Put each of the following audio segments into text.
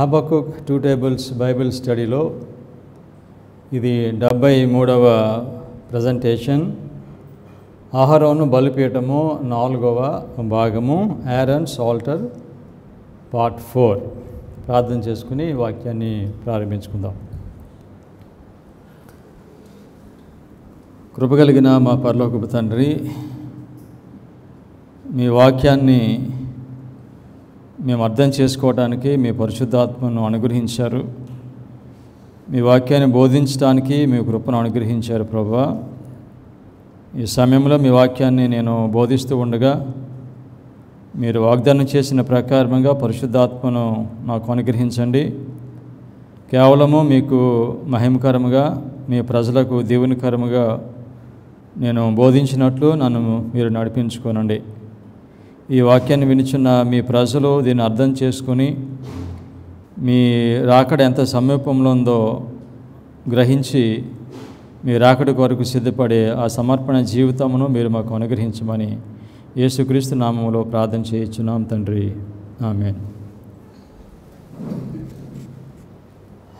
Habakkuk 2 tables Bible స్టడీలో ఇది 73వ presentation. అహరోను బలిపీఠము 4వ భాగము, ఆరోన్స్ ఆల్టర్ పార్ట్ 4. ప్రార్థన చేసుకుని వాక్యాన్ని ప్రారంభించుకుందాం. కృపగలిగిన మా పరలోకపు తండ్రి, మీ వాక్యాన్ని మేము అర్థం చేసుకోవడానికి మీ పరిశుద్ధాత్మను అనుగ్రహించారు. మీ వాక్యాన్ని బోధించడానికి మీ కృపను అనుగ్రహించారు ప్రభువా. ఈ సమయంలో మీ వాక్యాన్ని నేను బోధిస్తూ ఉండగా మీరు వాగ్దానం చేసిన ప్రకారంగా పరిశుద్ధాత్మను నాకు అనుగ్రహించండి. కేవలము మీకు మహిమకరముగా, మీ ప్రజలకు దీవెనకరముగా నేను బోధించినట్లు నన్ను మీరు నడిపించుకోనండి. ఈ వాక్యాన్ని వినిచున్న మీ ప్రజలు దీన్ని అర్థం చేసుకుని మీ రాకడ ఎంత సమీపంలో ఉందో గ్రహించి మీ రాకడ కొరకు సిద్ధపడే ఆ సమర్పణ జీవితమును మీరు మాకు అనుగ్రహించమని యేసుక్రీస్తు నామములో ప్రార్థన చేయించున్నాం తండ్రి, ఆమేన్.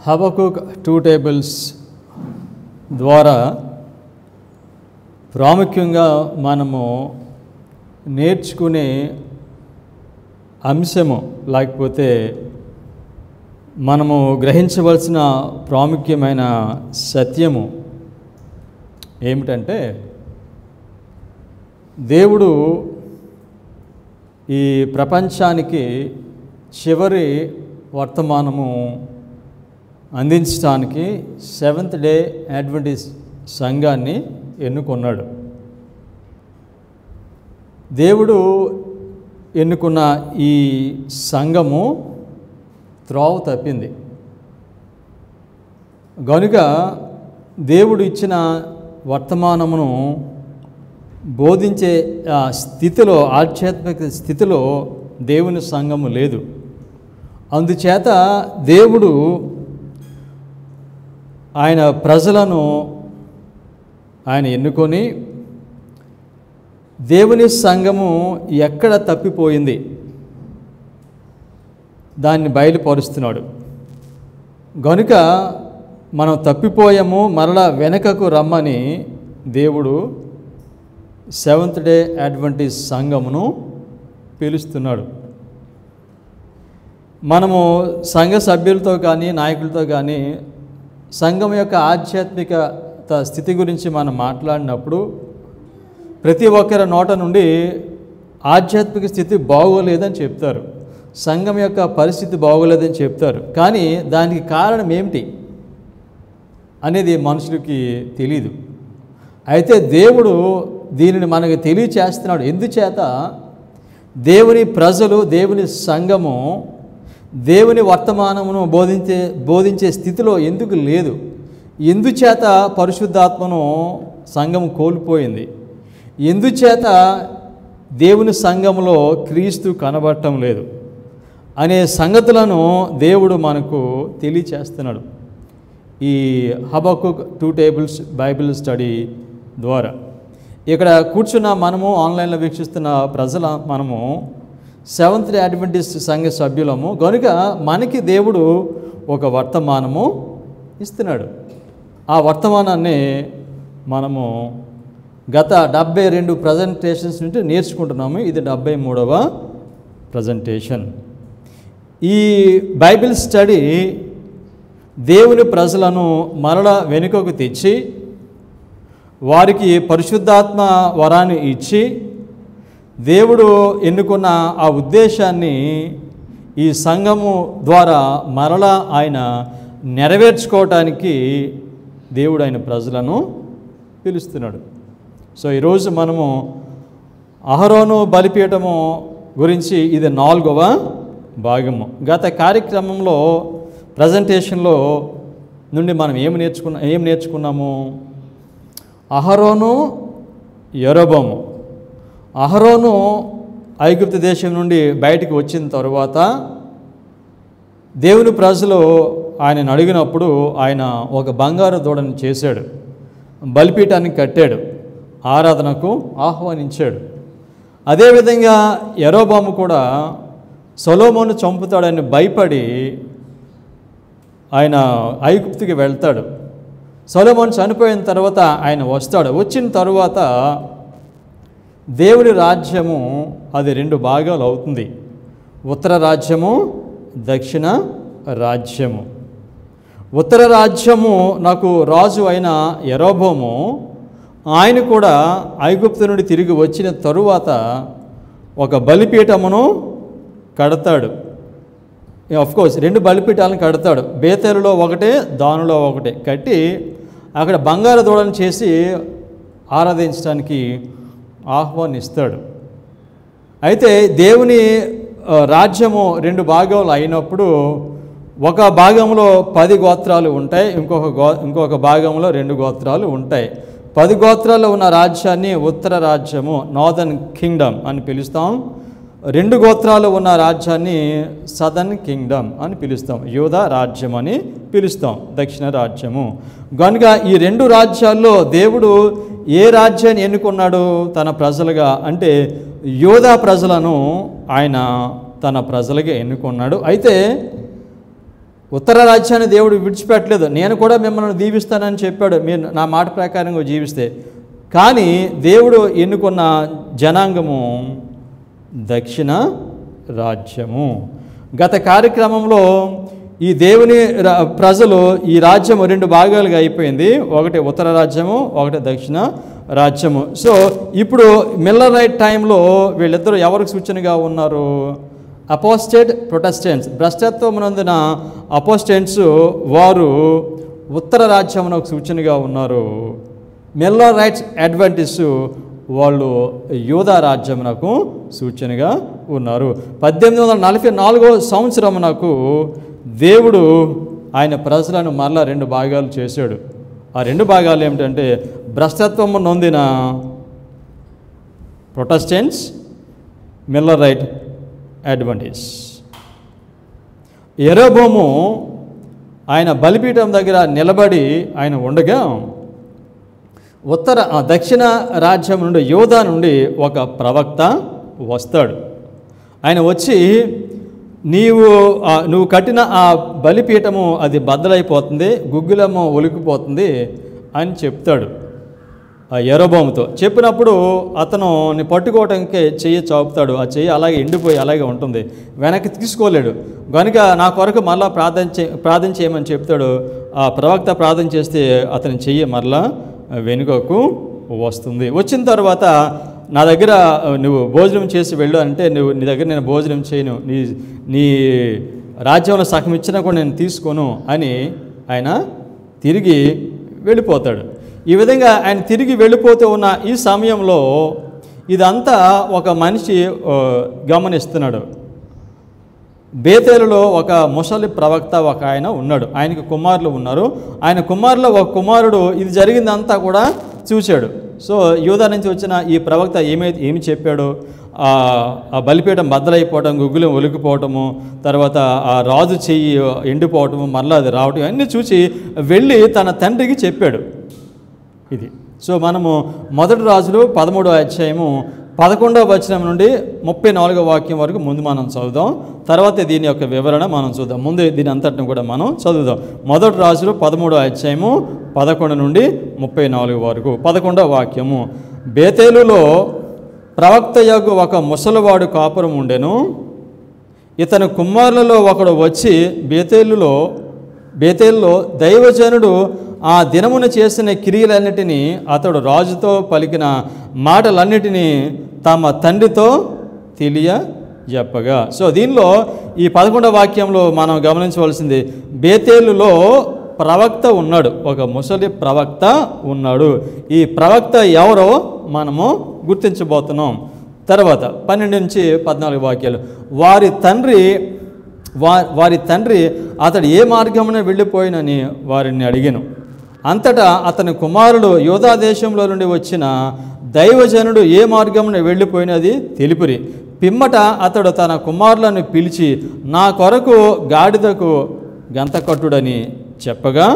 హబక్కుక్ 2 టేబుల్స్ ద్వారా ప్రాముఖ్యంగా మనము నేర్చుకునే అంశము, లేకపోతే మనము గ్రహించవలసిన ప్రాముఖ్యమైన సత్యము ఏమిటంటే, దేవుడు ఈ ప్రపంచానికి చివరి వర్తమానము అందించడానికి సెవెంత్ డే అడ్వెంటిస్ట్ సంఘాన్ని ఎన్నుకున్నాడు. దేవుడు ఎన్నుకున్న ఈ సంఘము త్రోవ తప్పింది గనుక దేవుడు ఇచ్చిన వర్తమానమును బోధించే స్థితిలో, ఆధ్యాత్మిక స్థితిలో దేవుని సంఘము లేదు. అందుచేత దేవుడు ఆయన ప్రజలను ఆయన ఎన్నుకొని దేవుని సంఘము ఎక్కడ తప్పిపోయింది దాన్ని బయలుపరుస్తున్నాడు. గనుక మనం తప్పిపోయాము, మరలా వెనకకు రమ్మని దేవుడు సెవెంత్ డే అడ్వెంటిస్ట్ సంఘమును పిలుస్తున్నాడు. మనము సంఘ సభ్యులతో కానీ నాయకులతో కానీ సంఘం యొక్క ఆధ్యాత్మికత స్థితి గురించి మనం మాట్లాడినప్పుడు ప్రతి ఒక్కరి నోట నుండి ఆధ్యాత్మిక స్థితి బాగోలేదని చెప్తారు, సంఘం యొక్క పరిస్థితి బాగోలేదని చెప్తారు. కానీ దానికి కారణం ఏమిటి అనేది మనుషులకి తెలీదు. అయితే దేవుడు దీనిని మనకు తెలియచేస్తున్నాడు. ఎందుచేత దేవుని ప్రజలు, దేవుని సంఘము దేవుని వర్తమానమును బోధించే స్థితిలో ఎందుకు లేదు, ఎందుచేత పరిశుద్ధాత్మను సంఘం కోల్పోయింది, ఎందుచేత దేవుని సంఘములో క్రీస్తు కనబడటం లేదు అనే సంగతులను దేవుడు మనకు తెలియచేస్తున్నాడు ఈ హబక్కుక్ 2 టేబుల్స్ బైబిల్ స్టడీ ద్వారా. ఇక్కడ కూర్చున్న మనము, ఆన్లైన్లో వీక్షిస్తున్న ప్రజల మనము సెవెంత్ డే అడ్వెంటిస్ట్ సంఘ సభ్యులము. కనుక మనకి దేవుడు ఒక వర్తమానము ఇస్తున్నాడు. ఆ వర్తమానాన్ని మనము గత 72 ప్రజెంటేషన్స్ నుండి నేర్చుకుంటున్నాము. ఇది 73వ ప్రజెంటేషన్. ఈ బైబిల్ స్టడీ దేవుని ప్రజలను మరలా వెనుకకు తెచ్చి వారికి పరిశుద్ధాత్మ వరాన్ని ఇచ్చి దేవుడు ఎన్నుకున్న ఆ ఉద్దేశాన్ని ఈ సంఘము ద్వారా మరలా ఆయన నెరవేర్చుకోవటానికి దేవుడు ఆయన ప్రజలను పిలుస్తున్నాడు. సో ఈరోజు మనము అహరోను బలిపీఠము గురించి ఇది 4వ భాగము. గత కార్యక్రమంలో ప్రజెంటేషన్లో నుండి మనం ఏం నేర్చుకున్నాము? అహరోను, యరొబాము. అహరోను ఐగుప్తు దేశం నుండి బయటికి వచ్చిన తరువాత దేవుని ప్రజలు ఆయనను అడిగినప్పుడు ఆయన ఒక బంగారు దూడను చేశాడు, బలిపీఠాన్ని కట్టాడు, ఆరాధనకు ఆహ్వానించాడు. అదేవిధంగా యరొబాము కూడా సొలొమోను చంపుతాడని భయపడి ఆయన ఐగుప్తుకి వెళ్తాడు. సొలొమోను చనిపోయిన తర్వాత ఆయన వస్తాడు. వచ్చిన తరువాత దేవుడి రాజ్యము అది 2 భాగాలు అవుతుంది. ఉత్తర రాజ్యము, దక్షిణ రాజ్యము. ఉత్తర రాజ్యము నాకు రాజు అయిన యెరోబోము, ఆయన కూడా ఐగుప్తు నుండి తిరిగి వచ్చిన తరువాత ఒక బలిపీఠమును కడతాడు. కోర్స్ 2 బలిపీఠాలను కడతాడు. బేతేలులో ఒకటే, దానులో ఒకటే కట్టి అక్కడ బంగారు దూడను చేసి ఆరాధించడానికి ఆహ్వానిస్తాడు. అయితే దేవుని రాజ్యము 2 భాగాలు అయినప్పుడు ఒక భాగంలో 10 గోత్రాలు ఉంటాయి, ఇంకొక భాగంలో 2 గోత్రాలు ఉంటాయి. 10 గోత్రాల్లో ఉన్న రాజ్యాన్ని ఉత్తర రాజ్యము, నార్దర్న్ కింగ్డమ్ అని పిలుస్తాం. 2 గోత్రాలు ఉన్న రాజ్యాన్ని సదర్న్ కింగ్డమ్ అని పిలుస్తాం, యూదా రాజ్యం అని పిలుస్తాం, దక్షిణ రాజ్యము. కనుక ఈ 2 రాజ్యాల్లో దేవుడు ఏ రాజ్యాన్ని ఎన్నుకున్నాడు తన ప్రజలుగా అంటే యూదా ప్రజలను ఆయన తన ప్రజలుగా ఎన్నుకున్నాడు. అయితే ఉత్తర రాజ్యాన్ని దేవుడు విడిచిపెట్టలేదు. నేను కూడా మిమ్మల్ని దీవిస్తానని చెప్పాడు, మీరు నా మాట ప్రకారంగా జీవిస్తే. కానీ దేవుడు ఎన్నుకున్న జనాంగము దక్షిణ రాజ్యము. గత కార్యక్రమంలో ఈ దేవుని ప్రజలు ఈ రాజ్యము 2 భాగాలుగా అయిపోయింది. ఒకటి ఉత్తర రాజ్యము, ఒకటి దక్షిణ రాజ్యము. సో ఇప్పుడు మిల్లరైట్ టైంలో వీళ్ళిద్దరూ ఎవరికి సూచనగా ఉన్నారు? అపోస్టేట్ ప్రొటెస్టెంట్స్, భ్రష్టత్వం నందున అపోస్టెంట్స్ వారు ఉత్తర రాజ్యమునకు సూచనగా ఉన్నారు. మిల్లరైట్స్ అడ్వెంటిస్టు వాళ్ళు యూదా రాజ్యమునకు సూచనగా ఉన్నారు. 1844 సంవత్సరమునకు దేవుడు ఆయన ప్రజలను మరలా 2 భాగాలు చేశాడు. ఆ 2 భాగాలు ఏమిటంటే భ్రష్టత్వము నొందిన ప్రొటెస్టెంట్స్, మిల్లరైట్ అడ్వెంటిస్ట్. యెరోబోము ఆయన బలిపీఠం దగ్గర నిలబడి ఆయన ఉండగా దక్షిణ రాజ్యం నుండి యూదా నుండి ఒక ప్రవక్త వస్తాడు. ఆయన వచ్చి నువ్వు కట్టిన ఆ బలిపీఠము అది బద్దలైపోతుంది, గుగ్గులము ఒలికిపోతుంది అని చెప్తాడు ఆ యెరోబోముతో. చెప్పినప్పుడు అతను పట్టుకోవటానికి చెయ్యి చాపుతాడు. ఆ చెయ్యి అలాగే ఎండిపోయి అలాగే ఉంటుంది, వెనక్కి తీసుకోలేడు. కనుక నా కొరకు మరలా ప్రార్థన చేయమని చెప్తాడు. ఆ ప్రవక్త ప్రార్థన చేస్తే అతని చెయ్యి మరలా వెనుకకు వస్తుంది. వచ్చిన తర్వాత నా దగ్గర నువ్వు భోజనం చేసి వెళ్ళు అంటే నీ దగ్గర నేను భోజనం చేయను, నీ రాజ్యంలో సగం ఇచ్చినా కూడా నేను తీసుకోను అని ఆయన తిరిగి వెళ్ళిపోతాడు. ఈ విధంగా ఆయన తిరిగి వెళ్ళిపోతూ ఉన్న ఈ సమయంలో ఇదంతా ఒక మనిషి గమనిస్తున్నాడు. బేతేలులో ఒక ముసలి ప్రవక్త ఒక ఆయన ఉన్నాడు, ఆయనకి కుమారులు ఉన్నారు. ఆయన కుమారులో ఒక కుమారుడు ఇది జరిగిందంతా కూడా చూశాడు. సో యూదా నుంచి వచ్చిన ఈ ప్రవక్త ఏమి చెప్పాడు? ఆ బలిపీఠం బద్దలైపోవటం, గుగ్గులు ఒలికిపోవటము, తర్వాత ఆ రాజు చెయ్యి ఎండిపోవటము, మరలా అది రావటం అన్నీ చూసి వెళ్ళి తన తండ్రికి చెప్పాడు. ఇది సో మనము 1 రాజులు 13వ అధ్యాయము 11వ వచనం నుండి 34వ వాక్యం వరకు ముందు మనం చదువుదాం. తర్వాత దీని యొక్క వివరణ మనం చూద్దాం. ముందు దీని అంతటిని కూడా మనం చదువుదాం. 1 రాజులు 13వ అధ్యాయము 11 నుండి 34 వరకు. 11వ వాక్యము. బేతేలులో ప్రవక్త యొగు ఒక ముసలివాడు కాపురం ఉండెను. ఇతని కుమారులలో ఒకడు వచ్చి బేతేలులో దైవజనుడు ఆ దినమున చేసిన క్రియలన్నిటినీ అతడు రాజుతో పలికిన మాటలన్నిటినీ తమ తండ్రితో తెలియజెప్పగా. సో దీనిలో ఈ 11వ వాక్యంలో మనం గమనించవలసింది, బేతేలులో ప్రవక్త ఉన్నాడు, ఒక ముసలి ప్రవక్త ఉన్నాడు. ఈ ప్రవక్త ఎవరో మనము గుర్తించబోతున్నాం. తర్వాత 12 నుంచి 14 వాక్యాలు. వారి తండ్రి అతడు ఏ మార్గమున వెళ్ళిపోయినని వారిని అడిగాను. అంతటా అతని కుమారుడు యూదా దేశంలో నుండి వచ్చిన దైవజనుడు ఏ మార్గమున వెళ్ళిపోయినది తెలిపిరి. పిమ్మట అతడు తన కుమారులను పిలిచి నా కొరకు గాడిదకు గంత కట్టుడని చెప్పగా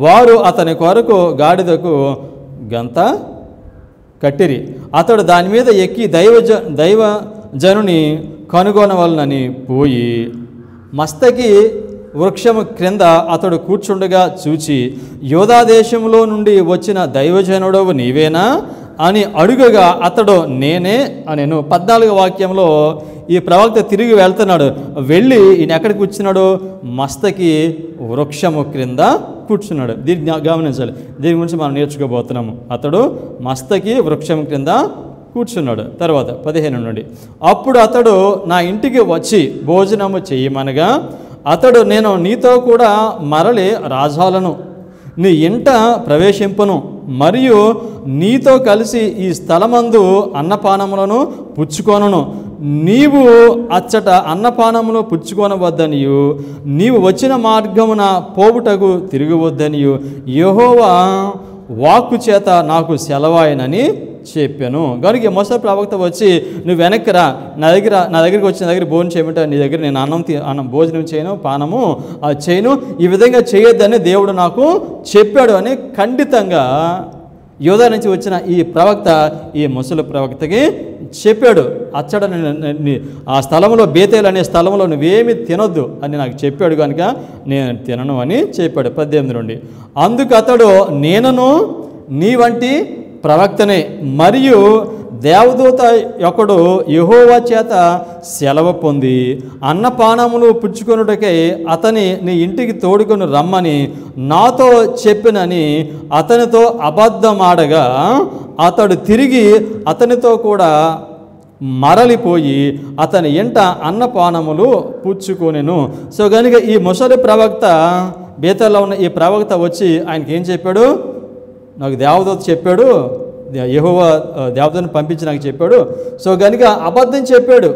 వారు అతని కొరకు గాడిదకు గంత కట్టిరి. అతడు దాని మీద ఎక్కి దైవజనుని కనుగొనవలనని పోయి మస్తకి వృక్షము క్రింద అతడు కూర్చుండగా చూచి, యోధా దేశంలో నుండి వచ్చిన దైవజనుడవు నీవేనా అని అడుగగా అతడు నేనే అనేను. 14వ వాక్యంలో ఈ ప్రవక్త తిరిగి వెళ్తున్నాడు. వెళ్ళి ఈయన ఎక్కడికి కూర్చున్నాడు? మస్తకి వృక్షము క్రింద కూర్చున్నాడు. దీన్ని గమనించాలి. దీని గురించి మనం నేర్చుకోబోతున్నాము. అతడు మస్తకి వృక్షం క్రింద కూర్చున్నాడు. తర్వాత 15 నుండి, అప్పుడు అతడు నా ఇంటికి వచ్చి భోజనము చేయమనగా అతడు, నేను నీతో కూడా మరలి రాజాలను నీ ఇంట ప్రవేశింపను, మరియు నీతో కలిసి ఈ స్థలమందు అన్నపానములను పుచ్చుకొనును. నీవు అచ్చట అన్నపానమును పుచ్చుకొనవద్దనియు, నీవు వచ్చిన మార్గమున పోవుటకు తిరగవద్దనియు యెహోవా వాక్కు చేత నాకు సెలవాయనని చెప్పాను. కనుక మోసే ప్రవక్త వచ్చి, నువ్వు వెనక్కి రా, నా దగ్గరికి వచ్చి నా దగ్గర భోజనం చేయమంటే నీ దగ్గర నేను అన్నం భోజనం చేయను, పానము చేయను, ఈ విధంగా చేయొద్దని దేవుడు నాకు చెప్పాడు అని ఖండితంగా యోధా నుంచి వచ్చిన ఈ ప్రవక్త ఈ ముసలి ప్రవక్తకి చెప్పాడు. అచ్చట ఆ స్థలంలో, బేతేలు అనే స్థలంలో నువ్వేమి తినొద్దు అని నాకు చెప్పాడు కనుక నేను తినను అని చెప్పాడు. 18 నుండి, అందుకు అతడు, నేనును నీ వంటి ప్రవక్తనే, మరియు దేవదూత ఒకడు యెహోవా చేత సెలవు పొంది అన్నపానములు పుచ్చుకొనుటకై అతని నీ ఇంటికి తోడుకొని రమ్మని నాతో చెప్పినని అతనితో అబద్ధమాడగా అతడు తిరిగి అతనితో కూడా మరలిపోయి అతని ఇంట అన్నపానములు పుచ్చుకొనెను. సో కనుక ఈ ముసలి ప్రవక్త, బేతల్లో ఉన్న ఈ ప్రవక్త వచ్చి ఆయనకి ఏం చెప్పాడు? నాకు దేవదూత చెప్పాడు, యెహోవా దేవదూతను పంపించి నాకు చెప్పాడు. సో కనుక అబద్ధం చెప్పాడు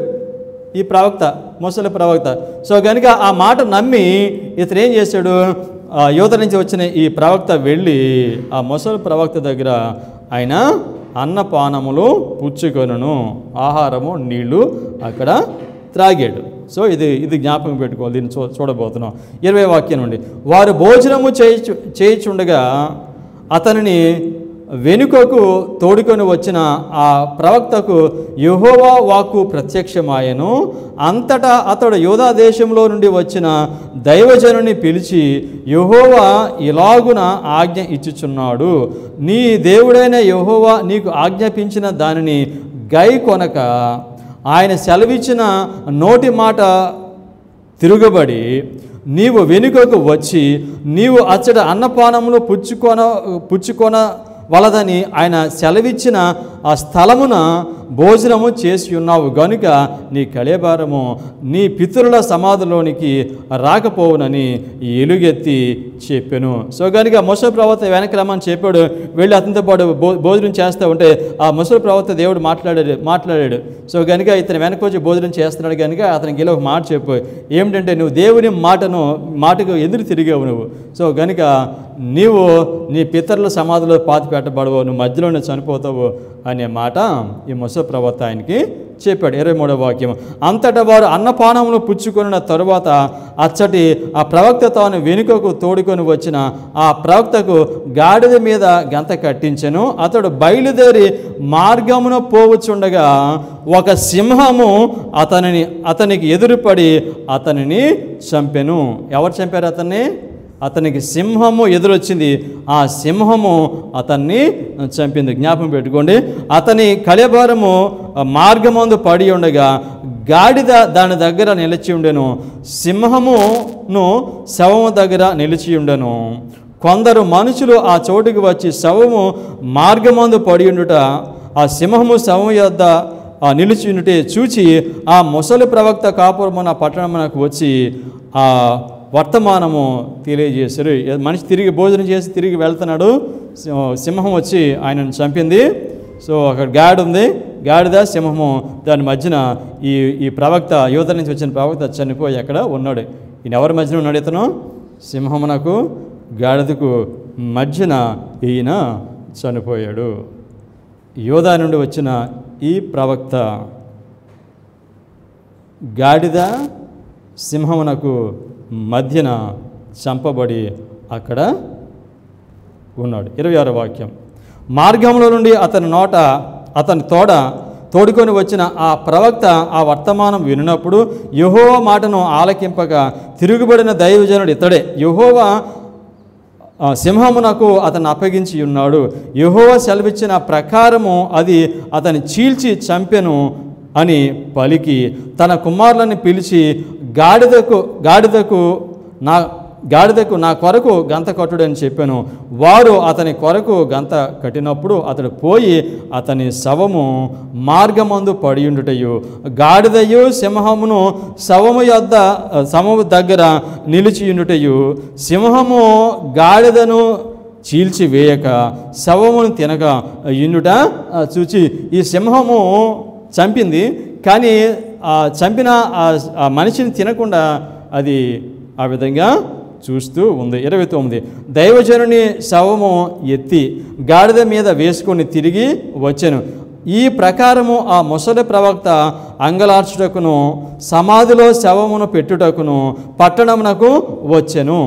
ఈ ప్రవక్త, ముసలి ప్రవక్త. సో కనుక ఆ మాట నమ్మి ఇతను ఏం చేశాడు? యోధ నుంచి వచ్చిన ఈ ప్రవక్త వెళ్ళి ఆ ముసలి ప్రవక్త దగ్గర ఆయన అన్నపానములు పుచ్చుకొనును, ఆహారము నీళ్లు అక్కడ త్రాగాడు. సో ఇది జ్ఞాపకం పెట్టుకోవాలి. దీన్ని చూడబోతున్నాం. 20వ వాక్యం నుండి, వారు భోజనము చేయుచుండగా అతనిని వెనుకకు తోడుకొని వచ్చిన ఆ ప్రవక్తకు యెహోవా వాక్కు ప్రత్యక్షమాయెను. అంతటా అతడు యోధా దేశంలో నుండి వచ్చిన దైవజనుని పిలిచి, యెహోవా ఇలాగున ఆజ్ఞ ఇచ్చుచున్నాడు, నీ దేవుడైన యెహోవా నీకు ఆజ్ఞాపించిన దానిని గైకొనక ఆయన సెలవిచ్చిన నోటి మాట తిరుగుబడి నీవు వెనుకకు వచ్చి నీవు అచ్చట అన్నపానములు పుచ్చుకొన వలదని ఆయన సెలవిచ్చిన ఆ స్థలమున భోజనము చేసి ఉన్నావు గనుక నీ కళేబారము నీ పితరుల సమాధిలోనికి రాకపోవునని ఎలుగెత్తి చెప్పాను. సో కనుక ముసలి ప్రవక్త వెనక్కి రమ్మని చెప్పాడు. వెళ్ళి అతనితో పాటు భోజనం చేస్తూ ఉంటే ఆ ముసలి ప్రవక్త దేవుడు మాట్లాడాడు. సో కనుక ఇతను వెనక్కి వచ్చి భోజనం చేస్తున్నాడు కనుక అతనికి ఇలా ఒక మాట చెప్పు, ఏమిటంటే నువ్వు దేవుని మాటకు ఎదురు తిరిగావు నువ్వు. సో కనుక నీవు నీ పితరుల సమాధిలో పాతి పెట్టబడవు, నువ్వు మధ్యలోనే చనిపోతావు అనే మాట ఈ ముసలి ప్రవక్త ఆయనకి చెప్పాడు. 23వ వాక్యం, అంతటా వారు అన్నపానములు పుచ్చుకొనిన తరువాత అచ్చటి ఆ ప్రవక్త తాను వెనుకకు తోడుకొని వచ్చిన ఆ ప్రవక్తకు గాడిద మీద గంత కట్టించెను. అతడు బయలుదేరి మార్గమున పోవచ్చుండగా ఒక సింహము అతనికి ఎదురుపడి అతనిని చంపెను. ఎవరు చంపారు అతన్ని? అతనికి సింహము ఎదురొచ్చింది, ఆ సింహము అతన్ని చంపింది. జ్ఞాపకం పెట్టుకోండి. అతని కళేబారము మార్గమందు పడి ఉండగా గాడిద దాని దగ్గర నిలిచి ఉండెను, సింహమును శవము దగ్గర నిలిచి ఉండెను. కొందరు మనుషులు ఆ చోటుకి వచ్చి శవము మార్గమందు పడి ఉండుట ఆ సింహము శవము యొద్ద నిలిచి ఉండుటే చూచి ఆ ముసలి ప్రవక్త కాపురమున పట్టణమునకు వచ్చి ఆ వర్తమానము తెలియజేశారు. మనిషి తిరిగి భోజనం చేసి తిరిగి వెళ్తున్నాడు, సింహం వచ్చి ఆయనను చంపింది. సో అక్కడ గాడి ఉంది, గాడిద సింహము దాని మధ్యన ఈ ప్రవక్త యోధ నుంచి వచ్చిన ప్రవక్త చనిపోయి అక్కడ ఉన్నాడు. ఈయన ఎవరి మధ్యన ఉన్నాడు? ఇతను సింహమునకు గాడిదకు మధ్యన ఈయన చనిపోయాడు. యోధా నుండి వచ్చిన ఈ ప్రవక్త గాడిద సింహమునకు మధ్యన చంపబడి అక్కడ ఉన్నాడు. 26వ వాక్యం, మార్గంలో నుండి అతని తోడ తోడుకొని వచ్చిన ఆ ప్రవక్త ఆ వర్తమానం వినినప్పుడు యెహోవా మాటను ఆలకింపగా తిరుగుబడిన దైవజనుడు ఇతడే. యెహోవా సింహమునకు అతను అప్పగించి ఉన్నాడు. యెహోవా సెలవిచ్చిన ప్రకారము అది అతని చీల్చి చంపెను అని పలికి తన కుమారులను పిలిచి గాడిదకు నా కొరకు గంత కట్టుడని చెప్పాను. వారు అతని కొరకు గంత కట్టినప్పుడు అతడు పోయి అతని శవము మార్గమందు పడియుండుటయు గాడిదయు సింహమును శవము దగ్గర నిలిచియుండుటయు సింహము గాడిదను చీల్చివేయక శవమును తినగా యుండుట చూచి ఈ సింహము చంపింది, కానీ చంపిన ఆ మనిషిని తినకుండా అది ఆ విధంగా చూస్తూ ఉంది. 29 దైవజనుని శవము ఎత్తి గాడిద మీద వేసుకొని తిరిగి వచ్చెను. ఈ ప్రకారము ఆ ముసలి ప్రవక్త అంగలార్చుటకును సమాధిలో శవమును పెట్టుటకును పట్టణమునకు వచ్చెను.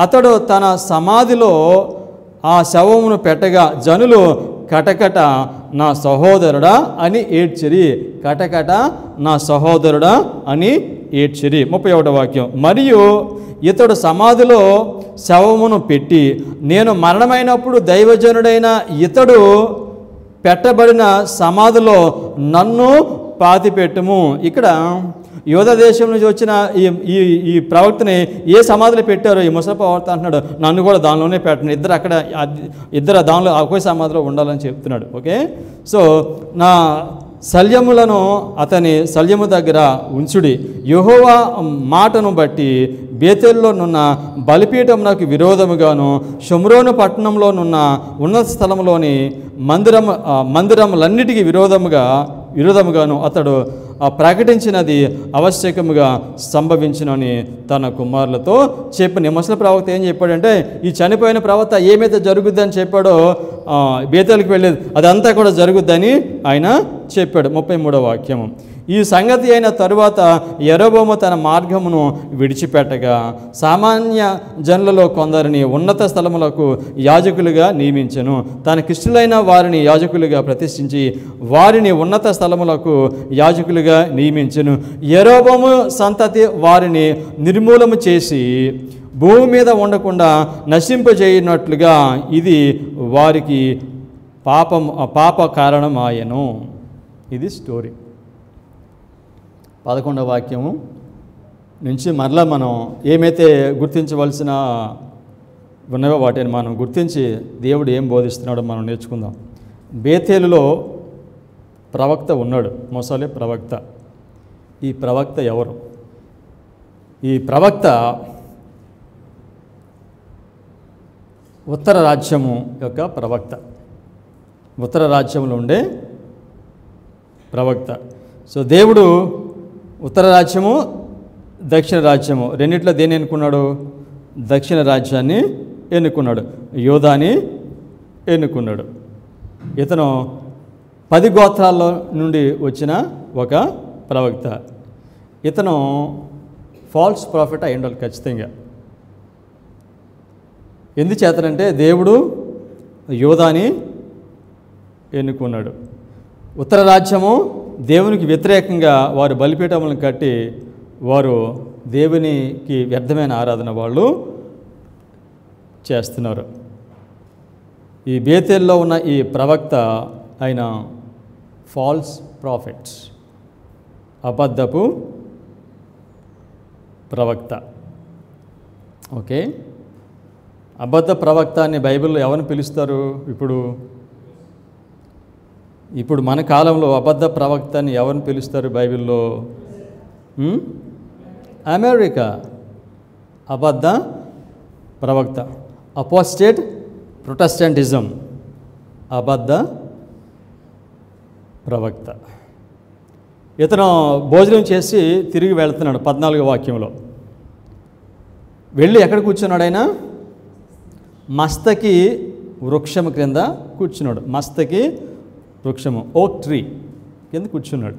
అతడు తన సమాధిలో ఆ శవమును పెట్టగా జనులు కటకట నా సహోదరుడా అని ఏడ్చిరి. కటకట నా సహోదరుడా అని ఏడ్చిరి. 31వ వాక్యం మరియు ఇతడు సమాధిలో శవమును పెట్టి నేను మరణమైనప్పుడు దైవజనుడైన ఇతడు పెట్టబడిన సమాధిలో నన్ను పాతిపెట్టుము. ఇక్కడ యోధ దేశం నుంచి వచ్చిన ఈ ప్రవక్తని ఏ సమాధిలో పెట్టారో ఈ ముసలి ప్రవక్త అంటున్నాడు, నన్ను కూడా దానిలోనే పెట్టండి. ఇద్దరు దానిలో ఒకే సమాధిలో ఉండాలని చెప్తున్నాడు. ఓకే, సో నా శల్యములను అతని శల్యము దగ్గర ఉంచుడి. యెహోవా మాటను బట్టి బేతేలులో నున్న బలిపీఠమునకు విరోధముగాను షోమ్రోను పట్టణంలోనున్న ఉన్నత స్థలంలోని మందిరములన్నిటికీ విరోధముగాను అతడు ప్రకటించినది ఆవశ్యకముగా సంభవించునని తన కుమారులతో చెప్పిన. ముసలి ప్రవక్త ఏం చెప్పాడంటే ఈ చనిపోయిన ప్రవక్త ఏమైతే జరుగుద్దని చెప్పాడో బేతేలుకి వెళ్ళేది అదంతా కూడా జరుగుద్దని ఆయన చెప్పాడు. 33వ వాక్యము ఈ సంగతి అయిన తరువాత యెరొబోము తన మార్గమును విడిచిపెట్టగా సామాన్య జనులలో కొందరిని ఉన్నత స్థలములకు యాజకులుగా నియమించెను. తనకిష్టులైన వారిని యాజకులుగా ప్రతిష్ఠించి వారిని ఉన్నత స్థలములకు యాజకులుగా నియమించెను. యెరొబోము సంతతి వారిని నిర్మూలము చేసి భూమి మీద ఉండకుండా నశింపజేయనట్లుగా ఇది వారికి పాప కారణమాయెను. ఇది స్టోరీ. 11వ వాక్యము నుంచి మరలా మనం ఏమైతే గుర్తించవలసిన ఉన్నాయో వాటిని మనం గుర్తించి దేవుడు ఏం బోధిస్తున్నాడో మనం నేర్చుకుందాం. బేతేలులో ప్రవక్త ఉన్నాడు, ముసలి ప్రవక్త. ఈ ప్రవక్త ఎవరు? ఈ ప్రవక్త ఉత్తర రాజ్యము యొక్క ప్రవక్త, ఉత్తర రాజ్యంలో ఉండే ప్రవక్త. సో దేవుడు ఉత్తర రాజ్యము దక్షిణ రాజ్యము రెండిట్లో దేన్ని ఎన్నుకున్నాడు? దక్షిణ రాజ్యాన్ని ఎన్నుకున్నాడు, యోధాని ఎన్నుకున్నాడు. ఇతను 10 గోత్రాల్లో నుండి వచ్చిన ఒక ప్రవక్త. ఇతను ఫాల్స్ ప్రాఫిట్ అయి ఉండాలి ఖచ్చితంగా. ఎందుచేతనంటే దేవుడు యోధాని ఎన్నుకున్నాడు. ఉత్తర రాజ్యము దేవునికి వ్యతిరేకంగా వారు బలిపీఠములను కట్టి వారు దేవునికి వ్యర్థమైన ఆరాధన వాళ్ళు చేస్తున్నారు. ఈ బేతేల్లో ఉన్న ఈ ప్రవక్త ఆయన ఫాల్స్ ప్రాఫిట్స్, అబద్ధపు ప్రవక్త. ఓకే, అబద్ధ ప్రవక్త అని బైబిల్లో ఎవరిని పిలుస్తారు? ఇప్పుడు మన కాలంలో అబద్ధ ప్రవక్త అని ఎవరిని పిలుస్తారు బైబిల్లో? అమెరికా అబద్ధ ప్రవక్త. అపోస్టేట్ ప్రొటెస్టెంటిజం అబద్ధ ప్రవక్త. ఇతను భోజనం చేసి తిరిగి వెళ్తున్నాడు 14వ వాక్యంలో. వెళ్ళి ఎక్కడ కూర్చున్నాడు? ఆయన మస్తకి వృక్షము క్రింద కూర్చున్నాడు. మస్తకి వృక్షము, ఓక్ ట్రీ కింద కూర్చున్నాడు.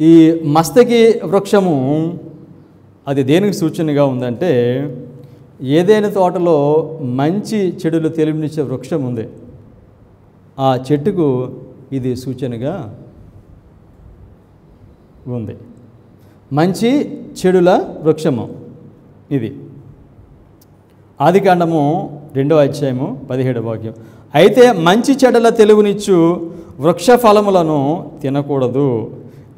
ఈ మస్తకి వృక్షము అది దేనికి సూచనగా ఉందంటే ఏదైనా తోటలో మంచి చెడులు తెలివినిచ్చే వృక్షం ఉంది. ఆ చెట్టుకు ఇది సూచనగా ఉంది. మంచి చెడుల వృక్షము ఇది. ఆదికాండము 2వ అధ్యాయము 17వ వాక్యం. అయితే మంచి చెడుల తెలివినిచ్చు వృక్ష ఫలములను తినకూడదు,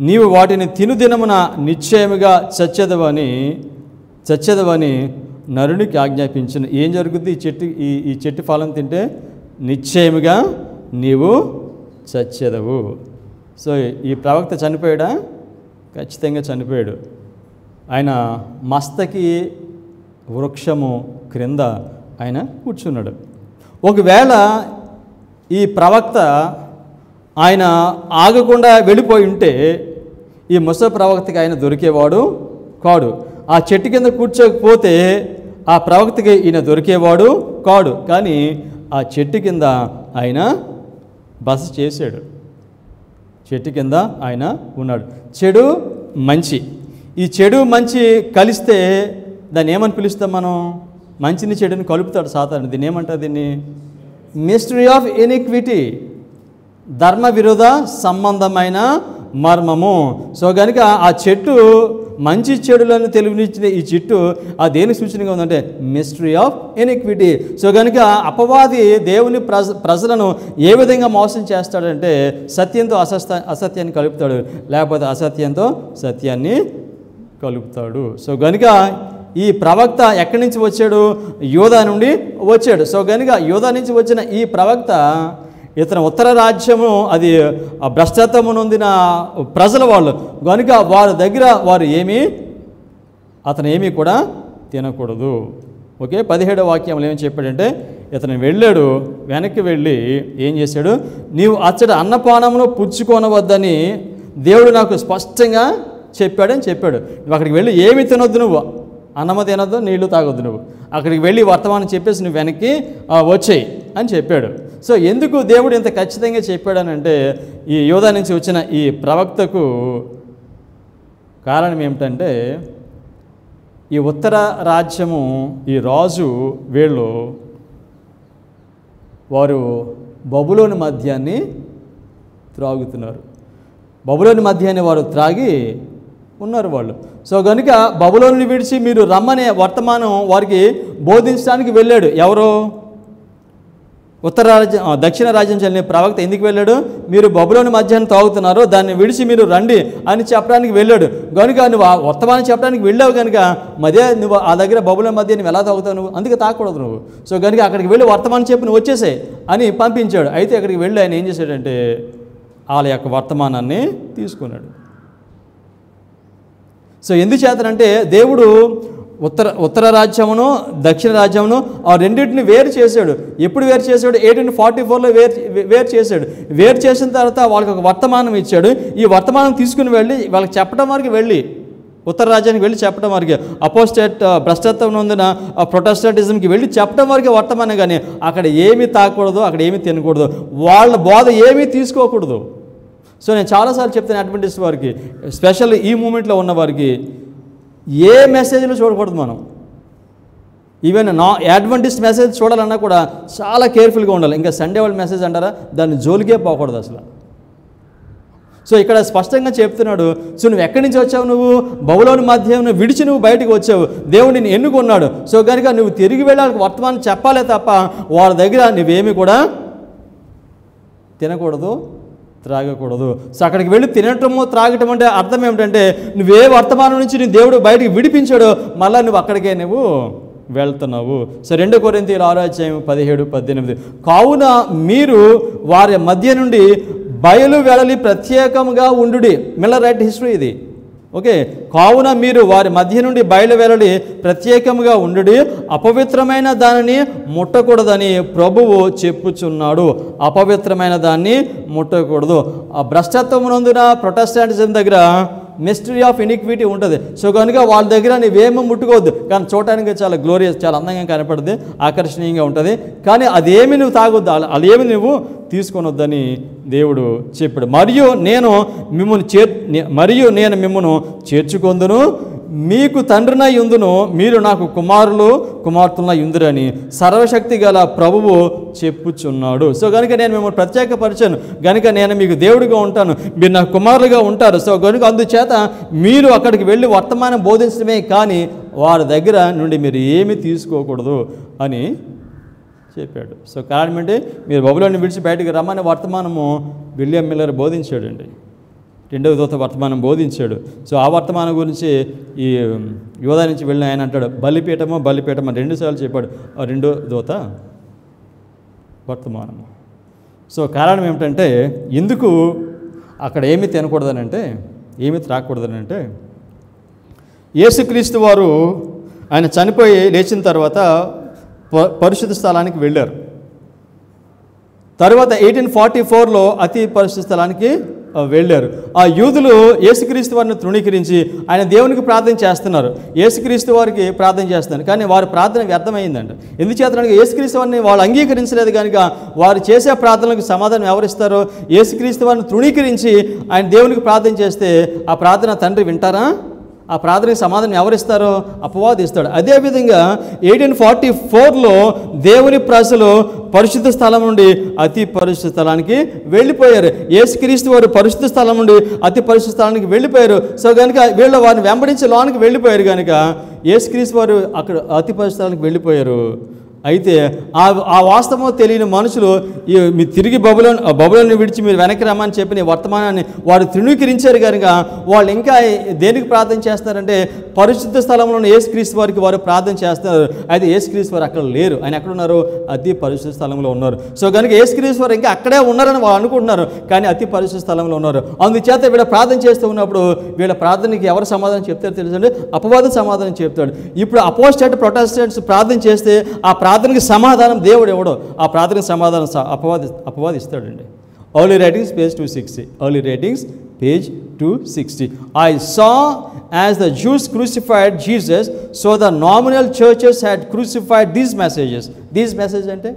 నీవు వాటిని తినుదినమున నిశ్చయముగా చచ్చెదవని నరునికి ఆజ్ఞాపించును. ఏం జరుగుద్ది? ఈ చెట్టు ఫలం తింటే నిశ్చయముగా నీవు చచ్చెదవు. సో ఈ ప్రవక్త చనిపోయాడా? ఖచ్చితంగా చనిపోయాడు. ఆయన మస్తకి వృక్షము క్రింద ఆయన కూర్చున్నాడు. ఒకవేళ ఈ ప్రవక్త ఆయన ఆగకుండా వెళ్ళిపోయి ఉంటే ఈ ముసలి ప్రవక్తకి ఆయన దొరికేవాడు కాడు. ఆ చెట్టు కింద కూర్చోకపోతే ఆ ప్రవక్తకి ఈయన దొరికేవాడు కాడు. కానీ ఆ చెట్టు కింద ఆయన బస చేశాడు. చెట్టు కింద ఆయన ఉన్నాడు. చెడు మంచి, ఈ చెడు మంచి కలిస్తే దాన్ని ఏమని పిలుస్తాం మనం? మంచిని చెడుని కలుపుతాడు సాతాను. దీన్ని ఏమంటారు? దీన్ని మిస్టరీ ఆఫ్ ఇనిక్విటీ, ధర్మ విరోధ సంబంధమైన మర్మము. సో కనుక ఆ చెట్టు మంచి చెడులను తెలివినిచ్చిన ఈ చెట్టు ఆ దేని సూచనగా ఉందంటే మిస్టరీ ఆఫ్ ఇనిక్విటీ. సో కనుక అపవాది దేవుని ప్రజలను ఏ విధంగా మోసం చేస్తాడంటే సత్యంతో అసత్యాన్ని కలుపుతాడు, లేకపోతే అసత్యంతో సత్యాన్ని కలుపుతాడు. సో కనుక ఈ ప్రవక్త ఎక్కడి నుంచి వచ్చాడు? యోధా నుండి వచ్చాడు. సో కనుక యోధా నుంచి వచ్చిన ఈ ప్రవక్త ఇతను ఉత్తర రాజ్యము అది భ్రష్టత్వము నొందిన ప్రజల వాళ్ళు కనుక వారి దగ్గర వారు అతను ఏమీ కూడా తినకూడదు. ఓకే, 17వ వాక్యంలో ఏం చెప్పాడంటే ఇతను వెళ్ళాడు, వెనక్కి వెళ్ళి ఏం చేశాడు? నీవు అచ్చట అన్నపానమును పుచ్చుకోనవద్దని దేవుడు నాకు స్పష్టంగా చెప్పాడని చెప్పాడు. నువ్వు అక్కడికి వెళ్ళి ఏమి తినొద్దు, నువ్వు అన్నమ తినొద్దు, నీళ్లు తాగొద్దు, నువ్వు అక్కడికి వెళ్ళి వర్తమానం చెప్పేసి నువ్వు వెనక్కి వచ్చేయి అని చెప్పాడు. సో ఎందుకు దేవుడు ఇంత ఖచ్చితంగా చెప్పాడనంటే ఈ యోధా నుంచి వచ్చిన ఈ ప్రవక్తకు కారణం ఏమిటంటే ఈ ఉత్తర రాజ్యము ఈ రాజు వారు బబులోని మద్యాన్ని త్రాగుతున్నారు. బబులోని మద్యాన్ని వారు త్రాగి ఉన్నారు వాళ్ళు. సో కనుక బబులోని విడిచి మీరు రమ్మనే వర్తమానం వారికి బోధించడానికి వెళ్ళాడు. ఎవరు? దక్షిణ రాజ్యం చెందిన ప్రవక్త ఎందుకు వెళ్ళాడు? మీరు బబులోని మధ్యాహ్నం తాగుతున్నారు, దాన్ని విడిచి మీరు రండి అని చెప్పడానికి వెళ్ళాడు. కనుక నువ్వు ఆ వర్తమానం చెప్పడానికి వెళ్ళావు కనుక నువ్వు ఆ దగ్గర బబులోని మధ్య నువ్వు ఎలా తాగుతావు? నువ్వు అందుకే తాగకూడదు నువ్వు. సో కనుక అక్కడికి వెళ్ళి వర్తమానం చెప్పి నువ్వు వచ్చేసాయి అని పంపించాడు. అయితే అక్కడికి వెళ్ళి ఆయన ఏం చేశాడంటే వాళ్ళ యొక్క వర్తమానాన్ని తీసుకున్నాడు. సో ఎందుచేతనంటే దేవుడు ఉత్తర రాజ్యమును దక్షిణ రాజ్యమును ఆ రెండింటిని వేరు చేశాడు. ఎప్పుడు వేరు చేశాడు? 1844లో వేరు చేశాడు. వేరు చేసిన తర్వాత వాళ్ళకి ఒక వర్తమానం ఇచ్చాడు. ఈ వర్తమానం తీసుకుని వెళ్ళి వాళ్ళకి చెప్పడం వరకు వెళ్ళి ఉత్తర రాజ్యానికి వెళ్ళి చెప్పడం వరకే, అపోస్టేట్ భ్రష్టత్వం ఉందిన ప్రొటెస్టాంటిజంకి వెళ్ళి చెప్పడం వరకే వర్తమానం. కానీ అక్కడ ఏమీ తాకూడదు, అక్కడ ఏమీ తినకూడదు, వాళ్ళ బోధ ఏమీ తీసుకోకూడదు. సో నేను చాలాసార్లు చెప్తాను అడ్వెంటిస్ట్ వారికి, స్పెషల్ ఈ మూమెంట్లో ఉన్న వారికి, ఏ మెసేజ్లు చూడకూడదు మనం. ఈవెన్ అడ్వెంటిస్ట్ మెసేజ్ చూడాలన్నా కూడా చాలా కేర్ఫుల్గా ఉండాలి. ఇంకా సండే వాళ్ళ మెసేజ్ అంటారా, దాన్ని జోలికే పోకూడదు అసలు. సో ఇక్కడ స్పష్టంగా చెప్తున్నాడు, సో నువ్వు ఎక్కడి నుంచి వచ్చావు? నువ్వు బబులోని మధ్యను విడిచి నువ్వు బయటకు వచ్చావు, దేవుడు నిన్ను ఎన్నుకున్నాడు. సో కనుక నువ్వు తిరిగి వెళ్ళాలి, వర్తమానం చెప్పాలే తప్ప వాళ్ళ దగ్గర నువ్వేమీ కూడా తినకూడదు, త్రాగకూడదు. సో అక్కడికి వెళ్ళి తినటము త్రాగటం అంటే అర్థం ఏమిటంటే నువ్వే వర్తమానం నుంచి నీ దేవుడు బయటికి విడిపించాడు, మళ్ళీ నువ్వు అక్కడికే నువ్వు వెళ్తున్నావు. సో 2 కొరింథీయుల 6:17-18 కావున మీరు వారి మధ్య నుండి బయలు వెడలి ప్రత్యేకంగా ఉండుడి. మిల్లర్ రైట్ హిస్టరీ ఇది. ఓకే, కావున మీరు వారి మధ్య నుండి బయలు వెడలి ప్రత్యేకంగా ఉండుడి, అపవిత్రమైన దానిని ముట్టకూడదని ప్రభువు చెప్పుచున్నాడు. అపవిత్రమైన దాన్ని ముట్టకూడదు. ఆ భ్రష్టత్వమునందున ప్రొటెస్టాంటిజం దగ్గర మిస్టరీ ఆఫ్ ఇనిక్విటీ ఉంటుంది. సో కనుక వాళ్ళ దగ్గర నీవేమో ముట్టుకోవద్దు, కానీ చూడటానికి చాలా గ్లోరియస్, చాలా అందంగా కనపడుతుంది, ఆకర్షణీయంగా ఉంటుంది, కానీ అదేమి నువ్వు తాగొద్దు, అదేమి నువ్వు తీసుకొనొద్దని దేవుడు చెప్పాడు. మరియు నేను మిమ్మల్ని చేర్చుకొందును, మీకు తండ్రినై యుందును, మీరు నాకు కుమారులు కుమార్తెలై యుందురని సర్వశక్తి గల ప్రభువు చెప్పుచున్నాడు. సో కనుక నేను మిమ్మల్ని ప్రత్యేకపరిచాను, కనుక నేను మీకు దేవుడిగా ఉంటాను, మీరు నాకు కుమారులుగా ఉంటారు. సో కనుక అందుచేత మీరు అక్కడికి వెళ్ళి వర్తమానం బోధించడమే కానీ వారి దగ్గర నుండి మీరు ఏమీ తీసుకోకూడదు అని చెప్పాడు. సో కారణం ఏంటి, మీరు బబులోని విడిచి బయటకు రమ్మని వర్తమానము విలియం మిల్లర్ బోధించాడండి. రెండవ దూత వర్తమానం బోధించాడు. సో ఆ వర్తమానం గురించి ఈ యోధా నుంచి వెళ్ళిన ఆయన అంటాడు, బలిపీఠమో బలిపీఠమో 2 సార్లు చెప్పాడు ఆ రెండో దూత వర్తమానము. సో కారణం ఏమిటంటే, ఎందుకు అక్కడ ఏమీ తినకూడదనంటే, ఏమీ త్రాగకూడదనంటే, యేసుక్రీస్తు వారు ఆయన చనిపోయి లేచిన తర్వాత పరిశుద్ధ స్థలానికి వెళ్ళారు. తర్వాత 1844లో అతి పరిశుద్ధ స్థలానికి వెళ్ళారు. ఆ యూదులు యేసుక్రీస్తు వారిని తృణీకరించి ఆయన దేవునికి ప్రార్థన చేస్తున్నారు, యేసుక్రీస్తు వారికి ప్రార్థన చేస్తున్నారు. కానీ వారి ప్రార్థన వ్యర్థమైందంట. ఎందుచేతనగా యేసుక్రీస్తు వారిని వాళ్ళు అంగీకరించలేదు కనుక వారు చేసే ప్రార్థనలకు సమాధానం ఎవరిస్తారో, యేసుక్రీస్తు వారిని తృణీకరించి ఆయన దేవునికి ప్రార్థన చేస్తే ఆ ప్రార్థన తండ్రి వింటారా? ఆ ప్రార్థనకి సమాధానం ఎవరిస్తారో అపవాది ఇస్తాడు. అదేవిధంగా 1844లో దేవుని ప్రజలు పరిశుద్ధ స్థలం నుండి అతి పరిశుద్ధ స్థలానికి వెళ్ళిపోయారు. యేసుక్రీస్తు వారు పరిశుద్ధ స్థలం నుండి అతి పరిశుద్ధ స్థలానికి వెళ్ళిపోయారు. సో కనుక వీళ్ళు వారిని వెంబడించి లోనికి వెళ్ళిపోయారు కనుక యేసుక్రీస్తు వారు అక్కడ అతి పరిశుద్ధ స్థలానికి వెళ్ళిపోయారు. అయితే ఆ వాస్తవం తెలియని మనుషులు మీరు తిరిగి బబులోని విడిచి మీరు వెనక్కి రమ్మని చెప్పిన వర్తమానాన్ని వారు తృణీకరించారు కనుక వాళ్ళు ఇంకా దేనికి ప్రార్థన చేస్తున్నారంటే పరిశుద్ధ స్థలంలోని యేసుక్రీస్తు వారికి వారు ప్రార్థన చేస్తున్నారు. అయితే యేసుక్రీస్తు వారు అక్కడ లేరు, ఆయన ఎక్కడ ఉన్నారు? అతి పరిశుద్ధ స్థలంలో ఉన్నారు. సో కనుక యేసుక్రీస్తు వారు ఇంకా అక్కడే ఉన్నారని వాళ్ళు అనుకుంటున్నారు, కానీ అతి పరిశుద్ధ స్థలంలో ఉన్నారు. అందుచేత వీళ్ళ ప్రార్థన చేస్తూ ఉన్నప్పుడు వీళ్ళ ప్రార్థనకి ఎవరు సమాధానం చెప్తారో తెలుసండి? అపవాది సమాధానం చెప్తాడు. ఇప్పుడు అపోస్టేట్ ప్రొటెస్టెంట్స్ ప్రార్థన చేస్తే ఆ ప్రార్థనకి సమాధానం దేవుడు ఎవడో, ఆ ప్రార్థనకి సమాధానం అపవాది ఇస్తాడండి. Early Writings page 260. Early Writings page 260. I saw as the Jews crucified Jesus, so the nominal churches had crucified these messages. These messages ante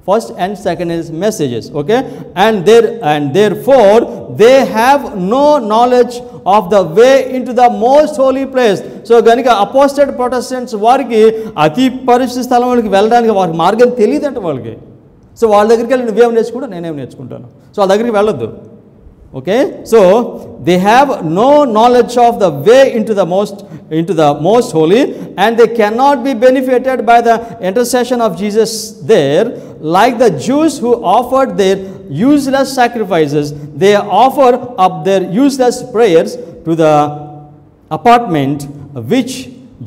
first and second is messages, okay? And therefore they have no knowledge of the way into the most holy place. So కనుక apostate Protestants వారికి అతి పరిశుద్ధ స్థలంలోకి వెళ్ళడానికి వారికి మార్గం తెలియదంట వాళ్ళకి. So వాళ్ళ దగ్గరికి వెళ్ళి నువ్వేం నేర్చుకుంటా, నేనేం నేర్చుకుంటాను. సో వాళ్ళ దగ్గరికి వెళ్ళొద్దు, okay? So they have no knowledge of the way into the most holy and they cannot be benefited by the intercession of Jesus there. Like the Jews who offered their useless sacrifices, they offer up their useless prayers to the apartment which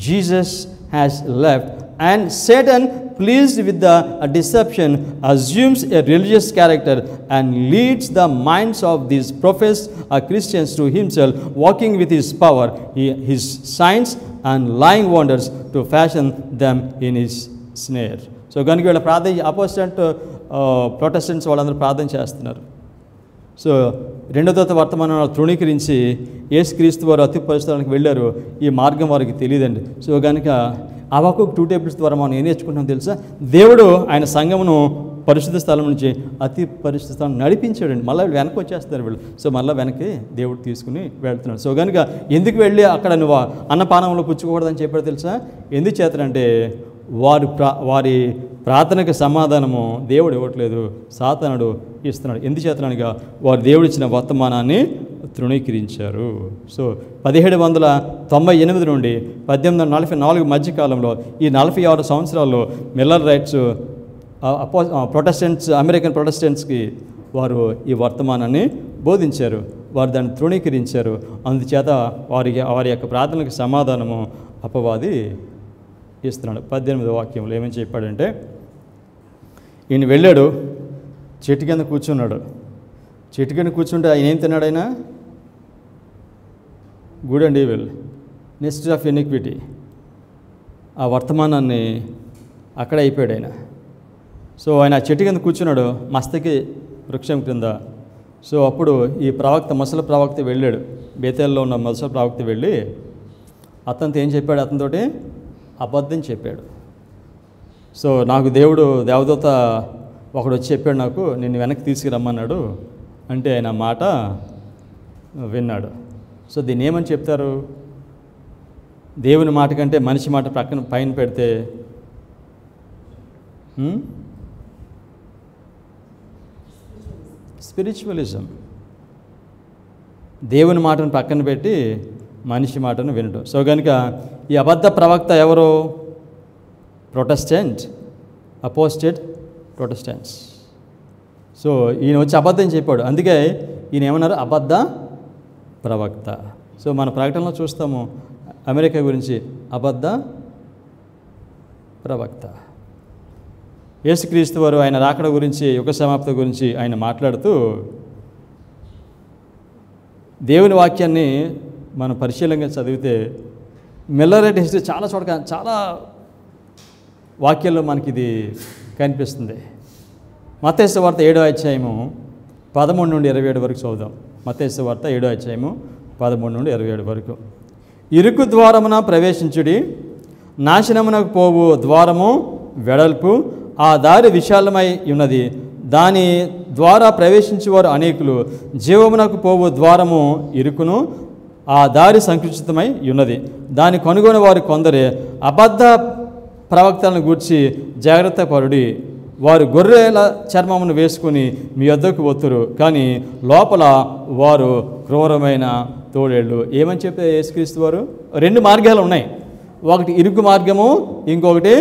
Jesus has left. And Satan, pleased with the deception, assumes a religious character and leads the minds of these professed Christians to himself, working with his power, his signs and lying wonders to fashion them in his snare. So కనుక వీళ్ళ ప్రార్థన అపోస్టెంట్ Protestants వాళ్ళందరూ ప్రార్థన చేస్తున్నారు. So రెండో దూత వర్తమానం తృణీకరించి యేసుక్రీస్తు వారు అతి పరిశుద్ధానికి వెళ్ళారు. ఈ మార్గం వారికి తెలియదండి. సో కనుక హబక్కూకు 2 టేబుల్స్ ద్వారా మనం ఏం నేర్చుకుంటాం తెలుసా? దేవుడు ఆయన సంఘమును పరిశుద్ధ స్థలం నుంచి అతి పరిశుద్ధ స్థలం నడిపించాడండి. మళ్ళీ వెనక్కి వచ్చేస్తారు వీళ్ళు. సో మళ్ళీ వెనక్కి దేవుడు తీసుకుని వెళ్తున్నాడు. సో కనుక ఎందుకు వెళ్ళి అక్కడ నువ్వు అన్నపానంలో పుచ్చుకోకూడదని చెప్పాడు తెలుసా? ఎందుకు చేస్తారంటే వారి ప్రార్థనకు సమాధానము దేవుడు ఇవ్వట్లేదు, సాతానుడు ఇస్తున్నాడు. ఎందుచేతనగా వారు దేవుడిచ్చిన వర్తమానాన్ని తృణీకరించారు. సో 1798 నుండి 1844 మధ్యకాలంలో ఈ 46 సంవత్సరాల్లో మిల్లర్ రైట్స్ ప్రొటెస్టెంట్స్, అమెరికన్ ప్రొటెస్టెంట్స్కి వారు ఈ వర్తమానాన్ని బోధించారు. వారు దాన్ని తృణీకరించారు. అందుచేత వారి యొక్క ప్రార్థనకు సమాధానము అపవాది ఇస్తున్నాడు. 18వ వాక్యంలో ఏమని చెప్పాడంటే, ఈయన వెళ్ళాడు, చెట్టు కింద కూర్చున్నాడు. చెట్టు కింద కూర్చుంటే ఆయన ఏం తిన్నాడు? ఆయన good and evil, nest of iniquity, ఆ వర్తమానాన్ని అక్కడ అయిపోయాడు ఆయన. సో ఆయన చెట్టు కింద కూర్చున్నాడు, మస్తకి వృక్షం కింద. సో అప్పుడు ఈ ప్రవక్త, ముసలి ప్రవక్త వెళ్ళాడు. బేతేల్లో ఉన్న ముసలి ప్రవక్త వెళ్ళి అతనితో ఏం చెప్పాడు? అతనితోటి అబద్ధం చెప్పాడు. సో నాకు దేవదూత ఒకడు వచ్చి చెప్పాడు, నాకు నిన్ను వెనక్కి తీసుకురమ్మన్నాడు అంటే ఆయన మాట విన్నాడు. సో దీన్ని ఏమని చెప్తారు? దేవుని మాట కంటే మనిషి మాట పైన పెడితే స్పిరిచువలిజం. దేవుని మాటను పక్కన పెట్టి మనిషి మాటను వినడం. సో కనుక ఈ అబద్ధ ప్రవక్త ఎవరు? Protestant, apostate Protestants. సో ఈయన వచ్చి అబద్ధం చెప్పాడు, అందుకే ఈయన ఏమన్నారు? అబద్ధ ప్రవక్త. సో మన ప్రకటనలో చూస్తాము అమెరికా గురించి అబద్ధ ప్రవక్త. యేసుక్రీస్తు వారు ఆయన రాకడ గురించి, యుగ సమాప్తి గురించి ఆయన మాట్లాడుతూ దేవుని వాక్యాన్ని మనం పరిశీలనగా చదివితే మిల్లర్ రైట్ హిస్టరీ చాలా వాక్యాల్లో మనకి ఇది కనిపిస్తుంది. మత్తయి సువార్త 7వ అధ్యాయము 13 నుండి 27 వరకు చదువుదాం. మత్తయి సువార్త 7వ అధ్యాయము 13 నుండి 27 వరకు. ఇరుకు ద్వారమున ప్రవేశించుడి, నాశనమునకు పోవు ద్వారము వెడల్పు, ఆ దారి విశాలమై ఉన్నది, దాని ద్వారా ప్రవేశించేవారు అనేకులు. జీవమునకు పోవు ద్వారము ఇరుకును, ఆ దారి సంకుచితమై ఉన్నది, దాని కనుగొని వారు కొందరే. అబద్ధ ప్రవక్తలను గూర్చి జాగ్రత్త పరుడి, వారు గొర్రెల చర్మమును వేసుకుని మీ వద్దకు వత్తురు, కానీ లోపల వారు క్రూరమైన తోడేళ్ళు. ఏమని చెప్పే యేసుక్రీస్తు వారు? 2 మార్గాలు ఉన్నాయి. ఒకటి ఇరుకు మార్గము, ఇంకొకటి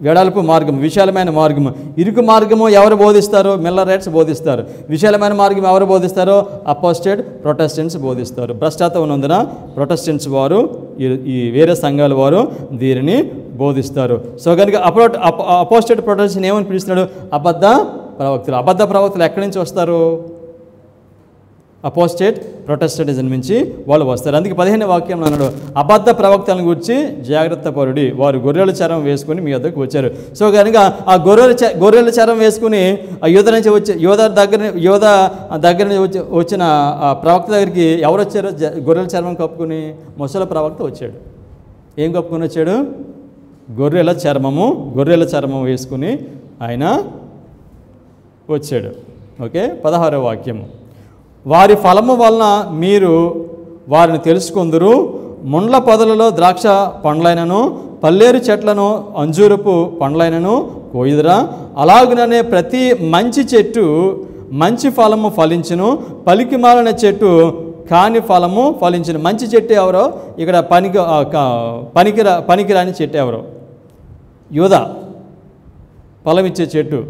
వెడల్పు మార్గం, విశాలమైన మార్గము. ఇరుకు మార్గము ఎవరు బోధిస్తారు? మిల్లర్ రైట్స్ బోధిస్తారు. విశాలమైన మార్గం ఎవరు బోధిస్తారో? అపోస్టేట్ ప్రొటెస్టెంట్స్ బోధిస్తారు. భ్రష్టత ఉన్నందున ప్రొటెస్టెంట్స్ వారు, ఈ వేరే సంఘాల వారు దీనిని బోధిస్తారు. సో కనుక అపోస్టేట్ ప్రొటెస్టెంట్స్ ఏమని పిలుస్తున్నాడు? అబద్ధ ప్రవక్తలు. అబద్ధ ప్రవక్తలు ఎక్కడి నుంచి వస్తారు? అపోస్టేట్ ప్రొటెస్టెంటిజం నుంచి వాళ్ళు వస్తారు. అందుకే 15వ వాక్యంలో అన్నాడు, అబద్ధ ప్రవక్తలను గురించి జాగ్రత్త పరుడి, వారు గొర్రెల చరం వేసుకుని మీ వద్దకు వచ్చారు. సో కనుక ఆ గొర్రెల చరం వేసుకుని యోధ నుంచి వచ్చి యోధ దగ్గర నుంచి వచ్చిన ప్రవక్త దగ్గరికి ఎవరు వచ్చారు? గొర్రెల చర్మం కప్పుకుని ముసలి ప్రవక్త వచ్చాడు. ఏం కప్పుకొని వచ్చాడు? గొర్రెల చర్మం వేసుకుని ఆయన వచ్చాడు. ఓకే, 16వ వాక్యము. వారి ఫలము వలన మీరు వారిని తెలుసుకుందురు. ముండ్ల పొదలలో ద్రాక్ష పండ్లైనను, పల్లేరు చెట్లను అంజూరపు పండ్లైనను కోయుదురా. అలాగుననే ప్రతి మంచి చెట్టు మంచి ఫలము ఫలించును, పలికిమాలిన చెట్టు కాని ఫలము ఫలించును. మంచి చెట్టు ఎవరో? ఇక్కడ పనికిరాని చెట్టు ఎవరో? యూద, ఫలమిచ్చే చెట్టు.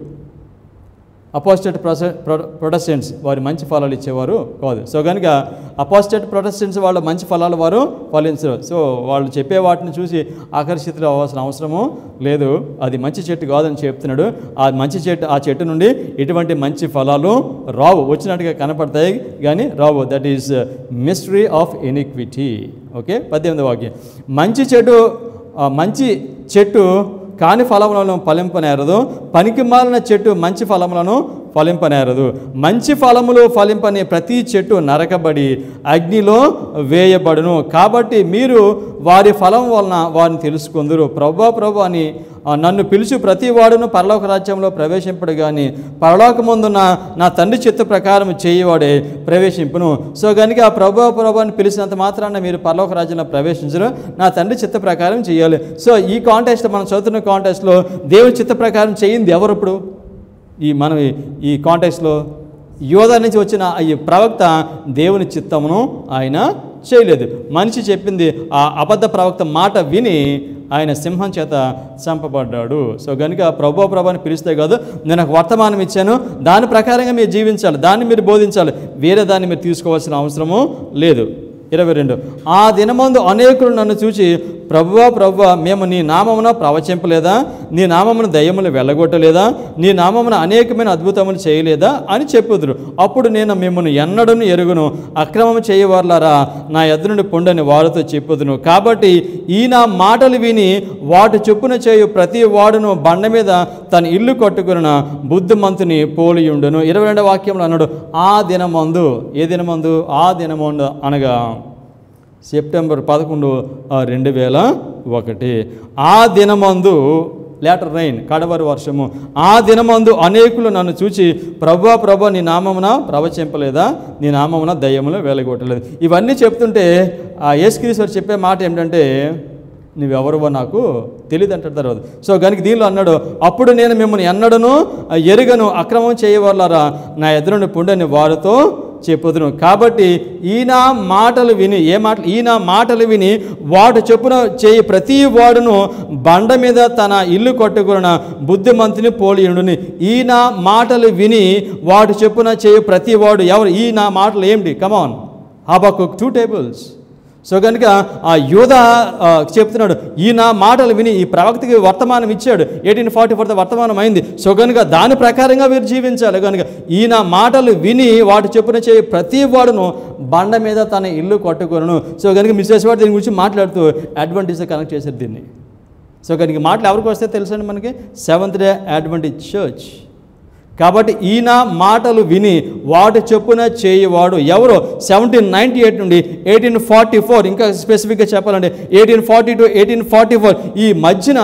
అపోస్టేట్ ప్రొటెస్టెంట్స్ వారు మంచి ఫలాలు ఇచ్చేవారు కాదు. సో కనుక అపోస్టేట్ ప్రొటెస్టెంట్స్ వాళ్ళు మంచి ఫలాలు వారు ఫలించరు. సో వాళ్ళు చెప్పే వాటిని చూసి ఆకర్షితులు అవ్వాల్సిన అవసరము లేదు. అది మంచి చెట్టు కాదని చెప్తున్నాడు. ఆ చెట్టు నుండి ఎటువంటి మంచి ఫలాలు రావు, వచ్చినట్టుగా కనపడతాయి కానీ రావు. That is mystery of iniquity. Okay, 18వ వాక్యం. మంచి చెట్టు కాని ఫలములను ఫలింపనేరదు, పనికిమాలిన చెట్టు మంచి ఫలములను ఫలింపనేరదు. మంచి ఫలములు ఫలింపని ప్రతి చెట్టు నరకబడి అగ్నిలో వేయబడును. కాబట్టి మీరు వారి ఫలం వలన వారిని తెలుసుకుందరు. ప్రభు అని నన్ను పిలుచు ప్రతి వాడును పరలోక రాజ్యంలో ప్రవేశింపడు కానీ పరలోకమందున్న నా తండ్రి చిత్త ప్రకారం చేయవాడే ప్రవేశింపును. సో కనుక ప్రభు అని పిలిచినంత మాత్రాన మీరు పరలోక రాజ్యంలో ప్రవేశించరు, నా తండ్రి చిత్త ప్రకారం చేయాలి. సో ఈ కాంటెస్ట్, మనం చదువుతున్న కాంటెస్ట్లో దేవుని చిత్త ప్రకారం చేయింది ఎవరు? ఇప్పుడు ఈ కాంటెక్స్ట్లో యోధ నుంచి వచ్చిన ఈ ప్రవక్త దేవుని చిత్తమును ఆయన చేయలేదు. మనిషి చెప్పింది, ఆ అబద్ధ ప్రవక్త మాట విని ఆయన సింహం చేత చంపబడ్డాడు. సో కనుక ప్రభుని పిలిస్తే కాదు, నేను ఒక వర్తమానం ఇచ్చాను, దాని ప్రకారంగా మీరు జీవించాలి, దాన్ని మీరు బోధించాలి, వేరే దాన్ని మీరు తీసుకోవాల్సిన అవసరము లేదు. 22. ఆ దినమందు అనేకులు నన్ను చూచి ప్రభువా మేము నీ నామమున ప్రవచింపలేదా? నీ నామమున దయ్యములు వెళ్ళగొట్టలేదా? నీ నామమున అనేకమైన అద్భుతములు చేయలేదా అని చెప్పుదురు. అప్పుడు నేను మిమ్మల్ని ఎన్నడను ఎరుగును, అక్రమము చేయవారులారా నా ఎదురు నుండి పొండని వారితో చెప్పుదును. కాబట్టి ఈ నా మాటలు విని వాటి చొప్పున చేయు ప్రతి వాడును బండ మీద తన ఇల్లు కట్టుకున్న బుద్ధిమంతుని పోలియుండును. 22వ వాక్యంలో అన్నాడు, ఆ దినమందు. ఏ దినమందు? ఆ దినమందు అనగా సెప్టెంబర్ 11, 2001. ఆ దినమందు లేటర్ రైన్, కడవరి వర్షము. ఆ దినమందు అనేకులు నన్ను చూచి ప్రభువా నీ నామమున ప్రవచింపలేదా, నీ నామమున దయ్యములు వేలగొట్టలేదు. ఇవన్నీ చెప్తుంటే ఆ యేసుక్రీస్తు చెప్పే మాట ఏమిటంటే నువ్వెవరువో నాకు తెలియదు అంటాడు తర్వాత. సో కనుక దీనిలో అన్నాడు, అప్పుడు నేను మిమ్మల్ని ఎన్నడను ఎరుగను, అక్రమం చేయవాళ్ళారా నా ఎదురుని పుండని వారితో చెప్పుదును. కాబట్టి ఈయన మాటలు విని, ఈయన మాటలు విని వాడు చొప్పున చేయి ప్రతి వాడును బండ మీద తన ఇల్లు కట్టుకున్న బుద్ధిమంతుని పోలియుండుని. ఈయన మాటలు విని వాడు చొప్పున చేయి ప్రతి వాడు ఎవరు? ఈయన మాటలు ఏమిటి? కమాన్, హబక్కుక్ 2 tables. సో కనుక ఆ యూదా చెప్తున్నాడు, ఈయన మాటలు విని ఈ ప్రవక్తకి వర్తమానం ఇచ్చాడు. 1844 వర్తమానం అయింది. సో కనుక దాని ప్రకారంగా వీరు జీవించాలి. కనుక ఈయన మాటలు విని వాటి చెప్పున చేయి ప్రతి వాడును బండ మీద తన ఇల్లు కట్టుకొనును. సో కనుక మిస్సెస్ వాడు దీని గురించి మాట్లాడుతూ అడ్వాంటేజ్ కనెక్ట్ చేశారు దీన్ని. సో కనుక మాటలు ఎవరికి వస్తే తెలుసండి మనకి, సెవెంత్ డే అడ్వెంటిస్ట్ చర్చ్. కాబట్టి ఈయన మాటలు విని వాటి చొప్పున చేయవాడు ఎవరు? 1798 నుండి 1844, ఇంకా స్పెసిఫిక్గా చెప్పాలంటే 1840 to 1844 ఈ మధ్యన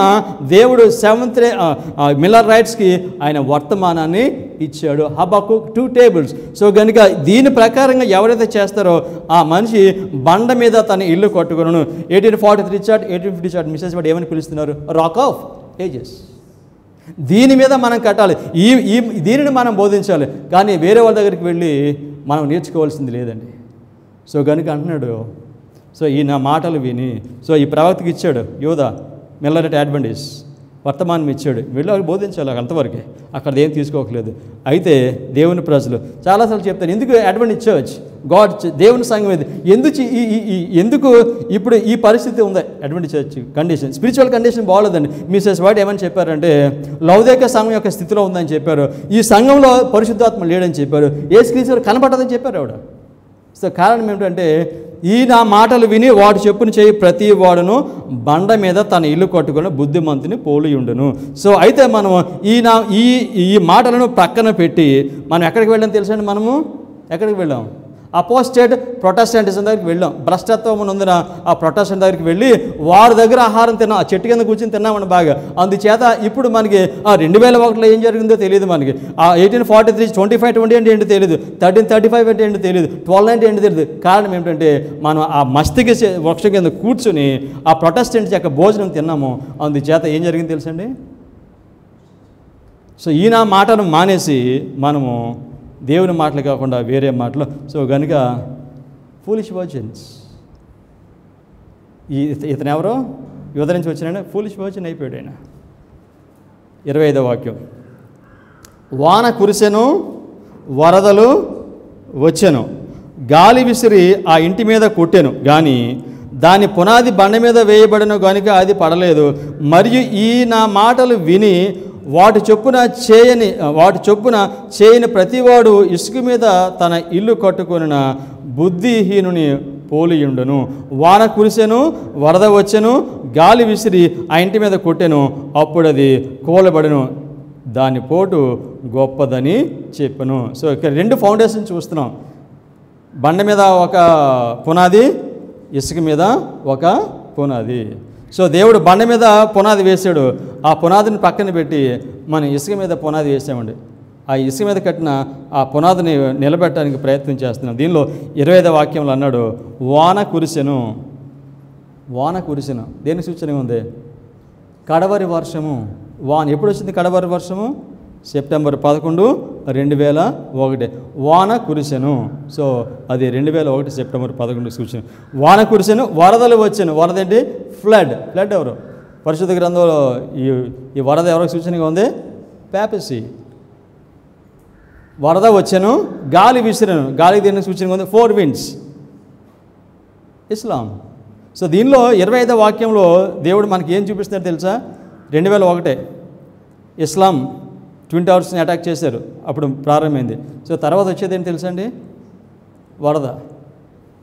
దేవుడు సెవెంత్ డే మిల్లర్ రైట్స్కి ఆయన వర్తమానాన్ని ఇచ్చాడు, హబక్కుక్ 2 tables. సో కనుక దీని ప్రకారంగా ఎవరైతే చేస్తారో ఆ మనిషి బండ మీద తన ఇల్లు కట్టుకున్నాను. 1843 చార్ట్, 1850 చార్ట్ మిస్సెస్ వాడు ఏమని పిలుస్తున్నారు? Rock of ages. దీని మీద మనం కట్టాలి, దీనిని మనం బోధించాలి. కానీ వేరే వాళ్ళ దగ్గరికి వెళ్ళి మనం నేర్చుకోవాల్సింది లేదండి. సో కనుక అంటున్నాడు, సో ఈయన మాటలు విని, సో ఈ ప్రవక్తకి ఇచ్చాడు యూదా మిల్లర్ అడ్వెంటిస్ట్ వర్తమానం ఇచ్చాడు, వెళ్ళి వాళ్ళకి బోధించాలి. అంతవరకే, అక్కడ ఏం తీసుకోకలేదు. అయితే దేవుని ప్రజలు చాలాసార్లు చెప్తారు, ఎందుకు అడ్వెంటిస్ట్ చర్చ్, గాడ్ దేవుని సంఘం ఇది ఎందుకు ఇప్పుడు ఈ పరిస్థితి ఉంది? Adventist church condition, spiritual condition బాగోలేదండి. మిస్సెస్ వాట్ ఏమని చెప్పారంటే లౌదేక సంఘం యొక్క స్థితిలో ఉందని చెప్పారు. ఈ సంఘంలో పరిశుద్ధాత్మ లేడని చెప్పారు. యేసుక్రీస్తు కనపడదని చెప్పారు ఆవిడ. సో కారణం ఏమిటంటే ఈయన మాటలు విని వాడు చెప్పున చేయి ప్రతి వాడును బండ మీద తన ఇల్లు కట్టుకుని బుద్ధిమంతుని పోలియుండును. సో అయితే మనం ఈ మాటలను ప్రక్కన పెట్టి మనం ఎక్కడికి వెళ్ళాం తెలుసండి? మనము ఎక్కడికి వెళ్ళాం? అపోస్టేట్ ప్రొటెస్టెంటిజం దగ్గరికి వెళ్ళాం. భ్రష్టత్వం ఉందిన ఆ ప్రొటెస్టెంట్ దగ్గరికి వెళ్ళి వారి దగ్గర ఆహారం తిన్నాం, ఆ చెట్టు కింద కూర్చొని తిన్నామని బాగా. అందుచేత ఇప్పుడు మనకి 2001లో ఏం జరిగిందో తెలియదు మనకి. ఆ 1843 2520 అంటే ఏంటి తెలియదు, 1335 అంటే ఏంటి తెలియదు, 1290 ఏంటి తెలియదు. కారణం ఏమిటంటే మనం ఆ మస్తికి వృక్షం కింద కూర్చుని ఆ ప్రొటెస్టెంట్స్ యొక్క భోజనం తిన్నాము. అందుచేత ఏం జరిగింది తెలుసండి? సో ఈయన మాటను మానేసి మనము దేవుని మాటలు కాకుండా వేరే మాటలు. సో కనుక ఫూలిష్ వర్జిన్స్, ఇతను ఎవరో యువత నుంచి వచ్చిన ఫూలిష్ వర్జిన్ అయిపోయాడు ఆయన. 25వ వాక్యం, వాన కురిసెను, వరదలు వచ్చెను, గాలి విసిరి ఆ ఇంటి మీద కొట్టెను, కానీ దాని పునాది బండ మీద వేయబడిన కనుక అది పడలేదు. మరియు ఈ నా మాటలు విని వాటి చొప్పున చేయని ప్రతివాడు ఇసుక మీద తన ఇల్లు కట్టుకొనిన బుద్ధిహీనుని పోలియుండును. వాన కురిసెను, వరద వచ్చెను, గాలి విసిరి ఆ ఇంటి మీద కొట్టెను, అప్పుడు అది కూలబడెను, దాని పోటు గొప్పదని చెప్పెను. సో ఇక్కడ 2 ఫౌండేషన్ చూస్తున్నాం. బండ మీద ఒక పునాది, ఇసుక మీద ఒక పునాది. సో దేవుడు బండ మీద పునాది వేసాడు, ఆ పునాదిని పక్కన పెట్టి మనం ఇసుక మీద పునాది వేసామండి. ఆ ఇసుక మీద కట్టిన ఆ పునాదిని నిలబెట్టడానికి ప్రయత్నం చేస్తున్నాం. దీనిలో 25వ వాక్యంలో అన్నాడు, వాన కురిసెను. వాన కురిసెను దేని సూచన ఉంది? కడవరి వర్షము. వాన ఎప్పుడు వచ్చింది కడవరి వర్షము? సెప్టెంబర్ 11, 2001 వాన కురిసెను. సో అది 2001 సెప్టెంబర్ 11 సూచన. వాన కురిసెను, వరదలు వచ్చాను. వరద ఏంటి? ఫ్లడ్. ఫ్లడ్ ఎవరు? పరిశుద్ధ గ్రంథంలో ఈ వరద ఎవరికి సూచనగా ఉంది? పాపసీ. వరద వచ్చాను, గాలి విసిరాను. గాలికి దేనికి సూచనగా ఉంది? 4 winds, ఇస్లాం. సో దీనిలో 25వ వాక్యంలో దేవుడు మనకి ఏం చూపిస్తున్నాడు తెలుసా? 2001 ఇస్లాం ట్విన్ టవర్స్ని అటాక్ చేశారు, అప్పుడు ప్రారంభమైంది. సో తర్వాత వచ్చేది ఏంటి తెలుసా అండి? వరద,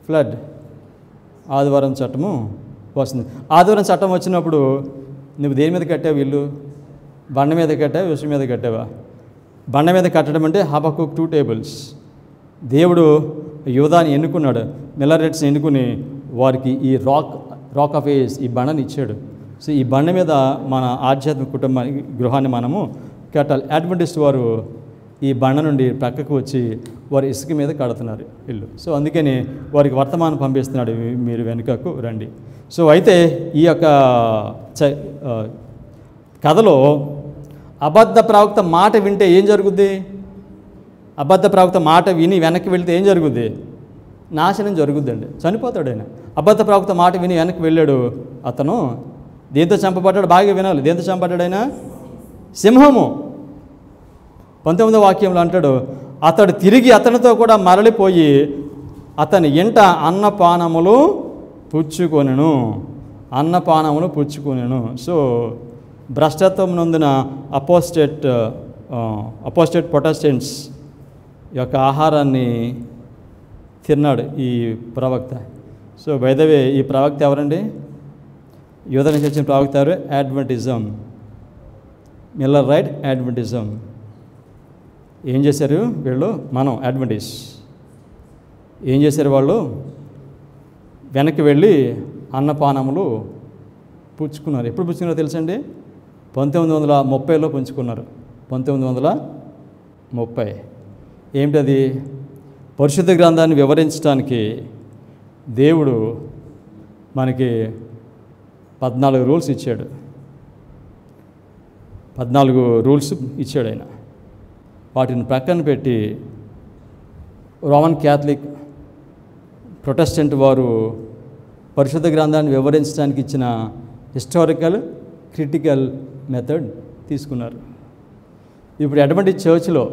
ఫ్లడ్. ఆదివారం చట్టము వస్తుంది. ఆదివారం చట్టం వచ్చినప్పుడు నువ్వు దేని మీద కట్టావు ఇల్లు? బండ మీద కట్టావా, ఇసుక మీద కట్టావా? బండ మీద కట్టడం అంటే హబక్కుక్ 2 tables. దేవుడు యూదాని ఎన్నుకున్నాడు, మిల్లరెట్స్ని ఎన్నుకుని వారికి ఈ రాక్ ఆఫ్ ఏజ్, ఈ బండని ఇచ్చాడు. సో ఈ బండ మీద మన ఆధ్యాత్మిక కుటుంబానికి గృహాన్ని మనము కట్టాలి. అడ్వెంటిస్ట్ వారు ఈ బండ నుండి ప్రక్కకు వచ్చి వారు ఇసుక మీద కడుతున్నారు ఇల్లు. సో అందుకని వారికి వర్తమానం పంపిస్తున్నాడు, మీరు వెనుకకు రండి. సో అయితే ఈ యొక్క కథలో అబద్ధ ప్రవక్త మాట వింటే ఏం జరుగుద్ది? అబద్ధ ప్రవక్త మాట విని వెనక్కి వెళ్తే ఏం జరుగుద్ది? నాశనం జరుగుద్దండి, చనిపోతాడు ఆయన. అబద్ధ ప్రవక్త మాట విని వెనక్కి వెళ్ళాడు, అతను దేంతో చంపబడ్డాడు? బాగా వినాలి. దేంతో చంపబడ్డాడు ఆయన? సింహము. 19వ వాక్యంలో అంటాడు, అతడు తిరిగి అతనితో కూడా మరలిపోయి అతని ఇంట అన్నపానములు పుచ్చుకొనెను. అన్నపానములు పుచ్చుకొనెను. సో భ్రష్టత్వం నందున అపోస్టేట్ ప్రొటెస్టెంట్స్ యొక్క ఆహారాన్ని తిన్నాడు ఈ ప్రవక్త. సో బై ద వే ఈ ప్రవక్త ఎవరండి? యూదా నుంచి వచ్చిన ప్రవక్త ఎవరు? Adventism, Miller right Adventism. ఏం చేశారు వీళ్ళు? మనం అడ్వెంటిస్ ఏం చేశారు? వాళ్ళు వెనక్కి వెళ్ళి అన్నపానములు పుచ్చుకున్నారు. ఎప్పుడు పుచ్చుకున్నారో తెలుసండి? 1930లో పుంజుకున్నారు. 1930. ఏమిటది? పరిశుద్ధ గ్రంథాన్ని వివరించడానికి దేవుడు మనకి 14 రూల్స్ ఇచ్చాడు. 14 రూల్స్ ఇచ్చాడు ఆయన. వాటిని ప్రక్కన పెట్టి రోమన్ క్యాథలిక్ ప్రొటెస్టెంట్ వారు పరిశుద్ధ గ్రంథాన్ని వివరించడానికి ఇచ్చిన హిస్టారికల్ క్రిటికల్ మెథడ్ తీసుకున్నారు. ఇప్పుడు అటువంటి చర్చ్లో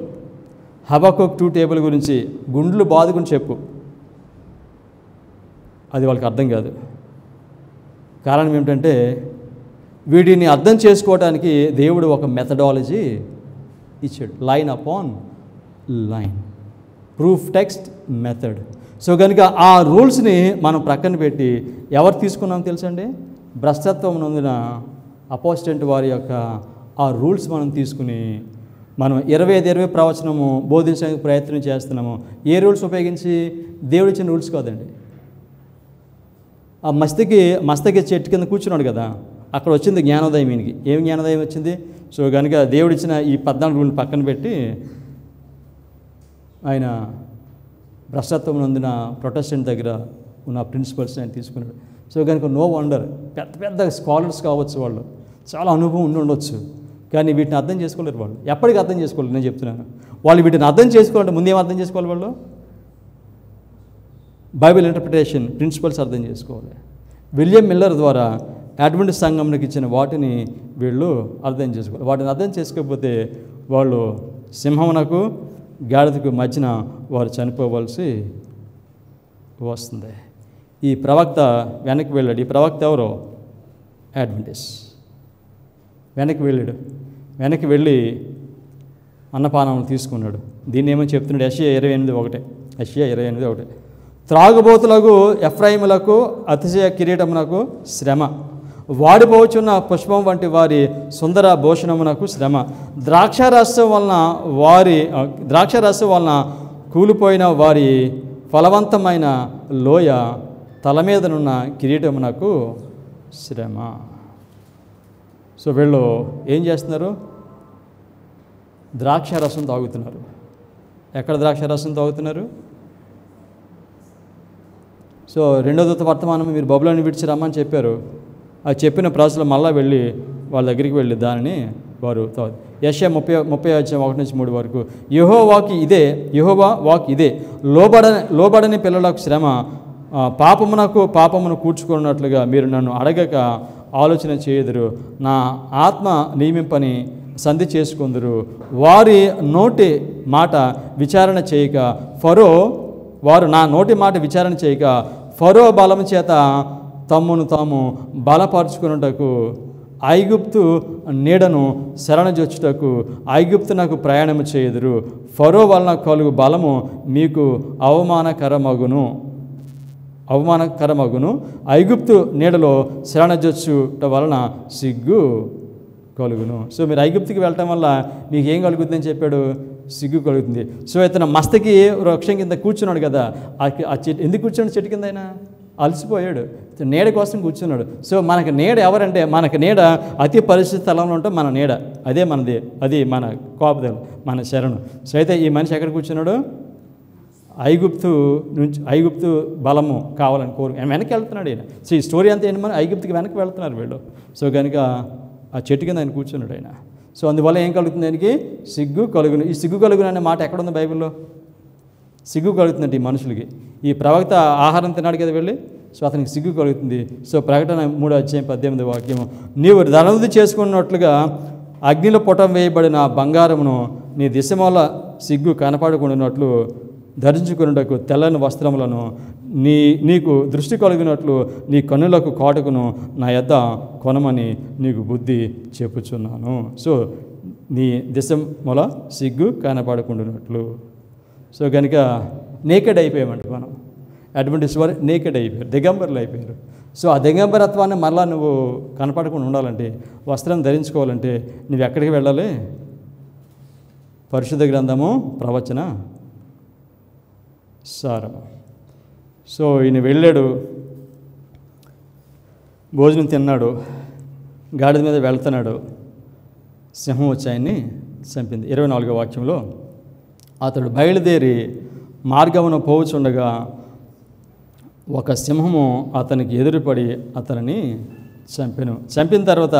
హబక్కూక్ 2 టేబుల్ గురించి గుండ్లు బాదుకుని చెప్పు, అది వాళ్ళకి అర్థం కాదు. కారణం ఏమిటంటే వీటిని అర్థం చేసుకోవడానికి దేవుడు ఒక మెథడాలజీ ఇచ్చాడు. Line upon line, proof text method. So కనుక ఆ రూల్స్ని మనం ప్రక్కన పెట్టి ఎవరు తీసుకున్నాం తెలుసండి? భ్రష్టత్వం నందున అపోస్టెంట్ వారి యొక్క ఆ రూల్స్ మనం తీసుకుని మనం 25 ప్రవచనము బోధించడానికి ప్రయత్నం చేస్తున్నాము. ఏ రూల్స్ ఉపయోగించి? దేవుడు ఇచ్చిన రూల్స్ కాదండి. ఆ మస్తకి చెట్టు కింద కూర్చున్నాడు కదా, అక్కడ వచ్చింది జ్ఞానోదయం. ఈయనకి ఏం జ్ఞానోదయం వచ్చింది? సో కనుక దేవుడిచ్చిన ఈ 14 రూల్ని పక్కన పెట్టి ఆయన భ్రష్టత్వం నందున ప్రొటెస్టెంట్ దగ్గర ఉన్న ప్రిన్సిపల్స్ ఆయన తీసుకున్నాడు. సో కనుక నో వండర్, పెద్ద పెద్ద స్కాలర్స్ కావచ్చు, వాళ్ళు చాలా అనుభవం ఉండొచ్చు, కానీ వీటిని అర్థం చేసుకోలేరు. వాళ్ళు ఎప్పటికీ అర్థం చేసుకోలేరు. నేను చెప్తున్నాను, వాళ్ళు వీటిని అర్థం చేసుకోవాలంటే ముందు ఏం అర్థం చేసుకోవాలి? వాళ్ళు బైబిల్ ఇంటర్ప్రిటేషన్ ప్రిన్సిపల్స్ అర్థం చేసుకోవాలి. విలియం మిల్లర్ ద్వారా అడ్వెంటిస్ట్ సంఘంకి ఇచ్చిన వాటిని వీళ్ళు అర్థం చేసుకోవాలి. వాటిని అర్థం చేసుకోకపోతే వాళ్ళు సింహమునకు గాడిదకు మధ్యన వారు చనిపోవలసి వస్తుంది. ఈ ప్రవక్త వెనక్కి వెళ్ళాడు. ఈ ప్రవక్త ఎవరో? అడ్వెంటిస్ట్. వెనక్కి వెళ్ళాడు. వెనక్కి వెళ్ళి అన్నపానం తీసుకున్నాడు. దీన్ని ఏమని చెప్తున్నాడు? యెషయా 28:1. యెషయా 28:1. త్రాగుబోతులకు ఎఫ్రాయిములకు అతిశయ కిరీటమునకు శ్రమ, వాడిపోవచ్చున్న పుష్పం వంటి వారి సుందర భూషణమునకు శ్రమ. ద్రాక్షారసం వలన కూలిపోయిన వారి ఫలవంతమైన లోయ, తల మీదనున్న కిరీటమునకు శ్రమ. సో వీళ్ళు ఏం చేస్తున్నారు? ద్రాక్షారసం తాగుతున్నారు. ఎక్కడ ద్రాక్షారసం తాగుతున్నారు? సో 2వ దూత వర్తమానం మీరు బబులోని విడిచి రమ్మని చెప్పారు. అది చెప్పిన ప్రజలు మళ్ళా వెళ్ళి వాళ్ళ దగ్గరికి వెళ్ళి దానిని వారు యెషయా 30:1-3 వరకు. యెహోవా వాక్ ఇదే, లోబడని పిల్లలకు శ్రమ, పాపమును కూర్చుకున్నట్లుగా మీరు నన్ను అడగక ఆలోచన చేయుదురు. నా ఆత్మ నియమింపని సంధి చేసుకుందరు. వారి నోటి మాట విచారణ చేయక ఫరో బలము చేత తమ్మును తాము బలపరుచుకున్నటకు, ఐగుప్తు నీడను శరణజొచ్చుటకు ఐగుప్తునకు ప్రయాణము చేయుదురు. ఫరో వలన కలుగు బలము మీకు అవమానకరమగును. ఐగుప్తు నీడలో శరణజొచ్చుట వలన సిగ్గు కలుగును. సో మీరు ఐగుప్తుకి వెళ్ళటం వల్ల మీకు ఏం కలుగుతుందని చెప్పాడు? సిగ్గు కలుగుతుంది. సో ఇతను మస్తకి వృక్షం కింద కూర్చున్నాడు కదా, ఆ చెట్టు ఎందుకు కూర్చున్నాడు? చెట్టు కింద అయినా అలసిపోయాడు, నీడ కోసం కూర్చున్నాడు. సో మనకు నీడ ఎవరంటే, మనకు నీడ అతి పరిస్థితి స్థలంలో ఉంటే మన నీడ అదే మనది, అది మన కాపుదలు, మన శరణు. సో అయితే ఈ మనిషి ఎక్కడ కూర్చున్నాడు? ఐగుప్తు బలము కావాలని వెనక్కి వెళ్తున్నాడు ఆయన. సో ఈ స్టోరీ అంతా ఏంటి, మన ఐగుప్తుకి వెనక్కి వెళ్తున్నారు వీళ్ళు. సో కనుక ఆ చెట్టు కింద ఆయన కూర్చున్నాడు ఆయన. సో అందువల్ల ఏం కలుగుతుంది ఆయనకి? సిగ్గు కలుగును. ఈ సిగ్గు కలుగును అనే మాట ఎక్కడుంది బైబిల్లో? సిగ్గు కలుగుతుందంటే ఈ మనుషులకి. ఈ ప్రవక్త ఆహారం తిన్నాడు కదా వెళ్ళి, సో అతనికి సిగ్గు కలుగుతుంది. సో ప్రకటన 3:18 నీవు ధనవృద్ధి చేసుకున్నట్లుగా అగ్నిలో పొటం వేయబడిన బంగారమును నీ దిశమూల సిగ్గు కనపడకుండానట్లు ధరించుకున్నటకు తెల్లని వస్త్రములను నీకు దృష్టి కలిగినట్లు నీ కన్నులకు కాటుకును నా యొద్ద కొనమని నీకు బుద్ధి చెప్పుచున్నాను. సో నీ దిశమూల సిగ్గు కనపడకుండానట్లు. సో కనుక నేకెడ్ అయిపోయామంట మనం. అడ్వెంటిస్ట్ వారు నేకెడ్ అయిపోయారు, దిగంబరులు అయిపోయారు. సో ఆ దిగంబరత్వాన్ని మరలా నువ్వు కనపడకుండా ఉండాలంటే, వస్త్రం ధరించుకోవాలంటే నువ్వు ఎక్కడికి వెళ్ళాలి? పరిశుద్ధ గ్రంథము, ప్రవచన సారము. సో ఈయన వెళ్ళాడు, భోజనం తిన్నాడు, గాడిద మీద వెళ్తున్నాడు, సింహం వచ్చి ఆయన్ని చంపింది. 24వ వాక్యంలో అతడు బయలుదేరి మార్గమును పోవుచుండగా ఒక సింహము అతనికి ఎదురుపడి అతనిని చంపెను. చంపిన తర్వాత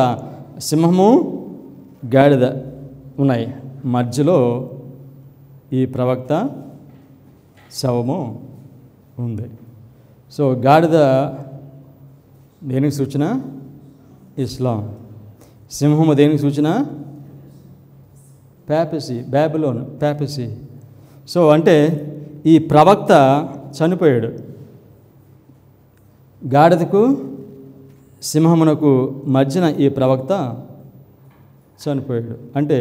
సింహము గాడిద ఉన్నాయి, మధ్యలో ఈ ప్రవక్త శవము ఉంది. సో గాడిద దేనికి సూచన? ఇస్లాం. సింహము దేనికి సూచన? ప్యాపసీ, బాబిలోన్ ప్యాపసీ. సో అంటే ఈ ప్రవక్త చనిపోయాడు, గాడిదకు సింహమునకు మధ్యన ఈ ప్రవక్త చనిపోయాడు. అంటే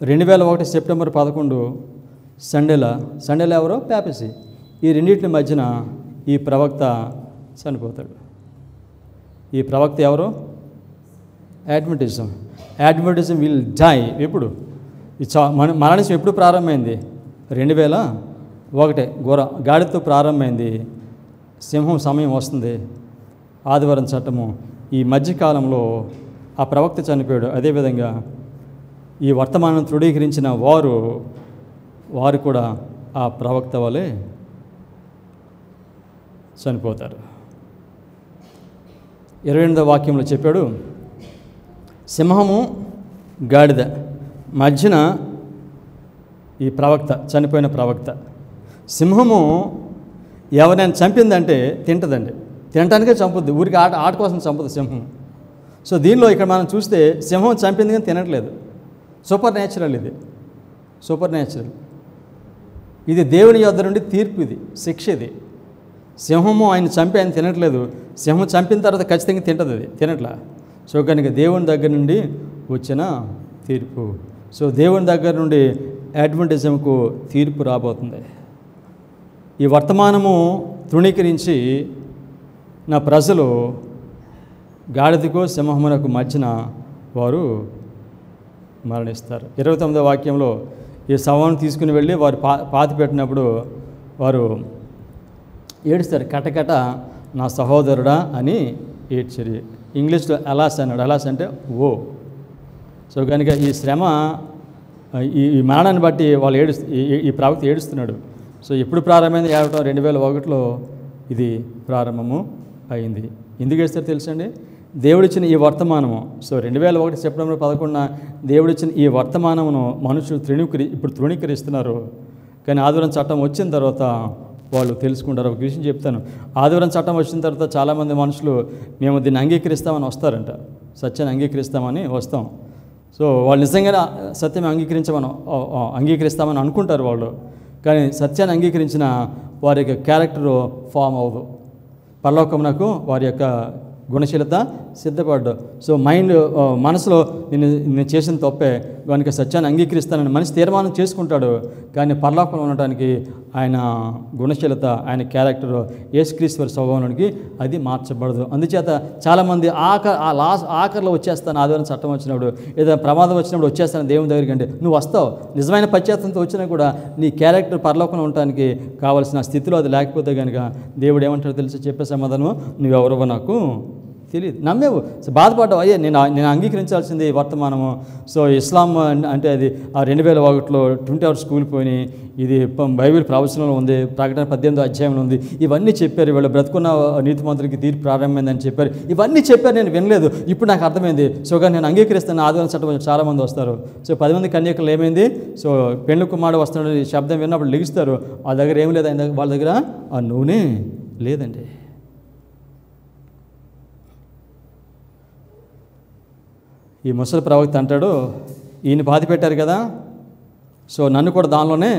2001 సెప్టెంబర్ 11 సండేలా ఎవరో ప్యాపసీ. ఈ రెండింటి మధ్యన ఈ ప్రవక్త చనిపోతాడు. ఈ ప్రవక్త ఎవరు? Adventism will die. ఎప్పుడు మరణించడం ఎప్పుడు ప్రారంభమైంది? 2001 గాడితో ప్రారంభమైంది. సింహం సమయం వస్తుంది, ఆదివారం చట్టము. ఈ మధ్యకాలంలో ఆ ప్రవక్త చనిపోయాడు. అదేవిధంగా ఈ వర్తమానం తృఢీకరించిన వారు కూడా ఆ ప్రవక్త వలె చనిపోతారు. 28వ వాక్యంలో చెప్పాడు, సింహము గాడిద మధ్యన ఈ ప్రవక్త, చనిపోయిన ప్రవక్త. సింహము ఎవరైనా చంపిందంటే తింటుందండి, తినటానికే చంపుద్ది, ఊరికి ఆట కోసం చంపుద్ది సింహం. సో దీనిలో ఇక్కడ మనం చూస్తే సింహం చంపింది కానీ తినట్లేదు. Super natural, super natural. ఇది దేవుని యొద్ద నుండి తీర్పు, ఇది శిక్ష. ఇది సింహము ఆయన చంపి ఆయన తినట్లేదు, సింహం చంపిన తర్వాత ఖచ్చితంగా తింటుంది, అది తినట్లా. సో కనుక దేవుని దగ్గర నుండి వచ్చిన తీర్పు. సో దేవుని దగ్గర నుండి అడ్వెంటిజంకు తీర్పు రాబోతుంది. ఈ వర్తమానము తృణీకరించి నా ప్రజలు గాడిదకు సింహమునకు మధ్యన వారు మరణిస్తారు. 29వ వాక్యంలో ఈ శవాన్ని తీసుకుని వెళ్ళి వారు పాతి పెట్టినప్పుడు వారు ఏడుస్తారు, కటకట నా సహోదరుడా అని ఏడ్చరి. ఇంగ్లీష్లో అలాస్ అన్నాడు. అలాస్ అంటే ఓ. సో కనుక ఈ శ్రమ, ఈ మరణాన్ని బట్టి వాళ్ళు ఈ ప్రవక్త ఏడుస్తున్నాడు. సో ఎప్పుడు ప్రారంభమైంది ఏడవటం? 2001లో ఇది ప్రారంభము అయింది. ఎందుకు ఏడుస్తారో తెలుసండి? దేవుడిచ్చిన ఈ వర్తమానము. సో 2001 సెప్టెంబర్ 11 దేవుడిచ్చిన ఈ వర్తమానమును మనుషులు ఇప్పుడు తృణీకరిస్తున్నారు. కానీ ఆదివారం చట్టం వచ్చిన తర్వాత వాళ్ళు తెలుసుకుంటారు. ఒక విషయం చెప్తాను. ఆదివారం చట్టం వచ్చిన తర్వాత చాలామంది మనుషులు మేము దీన్ని అంగీకరిస్తామని వస్తారంట, సత్యాన్ని అంగీకరిస్తామని వస్తాం. సో వాళ్ళు నిజంగానే సత్యం అంగీకరిస్తామని అనుకుంటారు వాళ్ళు. కానీ సత్యాన్ని అంగీకరించిన వారి యొక్క క్యారెక్టరు ఫామ్ అవ్వదు, పరలోకమునకు వారి యొక్క గుణశీలత సిద్ధపడ్డు. సో మనసులో నేను చేసిన తప్పే, కనుక సత్యాన్ని అంగీకరిస్తానని మనిషి తీర్మానం చేసుకుంటాడు. కానీ పరలోకంలో ఉండటానికి ఆయన గుణశీలత, ఆయన క్యారెక్టర్, యేసుక్రీస్తు స్వభావానికి అది మార్చబడదు. అందుచేత చాలామంది ఆఖరిలో వచ్చేస్తాను, ఆదివారం చట్టం వచ్చినప్పుడు, ఏదైనా ప్రమాదం వచ్చినప్పుడు వచ్చేస్తాను దేవుని దగ్గరికి అంటే నువ్వు వస్తావు. నిజమైన పశ్చాత్తంతో వచ్చినా కూడా నీ క్యారెక్టర్ పరలోకంలో ఉండటానికి కావాల్సిన స్థితిలో అది లేకపోతే కనుక దేవుడు ఏమంటాడో తెలిసి చెప్పే సమాధానం, నువ్వెవరో నాకు తెలియదు. నమ్మేవు, బాధపడ్డావు, అయ్యే నేను అంగీకరించాల్సింది వర్తమానము. సో ఇస్లాం అంటే అది ఆ 2001లో 20 hours స్కూల్ పోయి ఇది బైబిల్ ప్రవచనంలో ఉంది, ప్రకటన 18వ అధ్యాయంలో ఉంది, ఇవన్నీ చెప్పారు. వీళ్ళు బ్రతుకున్న నీతిమంతులకి తీర్పు ప్రారంభమైందని చెప్పారు, ఇవన్నీ చెప్పారు. నేను వినలేదు, ఇప్పుడు నాకు అర్థమైంది. సో కానీ నేను అంగీకరిస్తాను, ఆదివారం చట్టం చాలామంది వస్తారు. సో 10 మంది కన్యకలు ఏమైంది, సో పెళ్లి కుమారుడు వస్తున్నాడు శబ్దం విన్నప్పుడు లెగిస్తారు. వాళ్ళ దగ్గర ఏం లేదు, ఆయన వాళ్ళ దగ్గర ఆ నూనె లేదండి. ఈ ముసలి ప్రవక్త అంటాడు, ఈయన పాతి పెట్టారు కదా, సో నన్ను కూడా దానిలోనే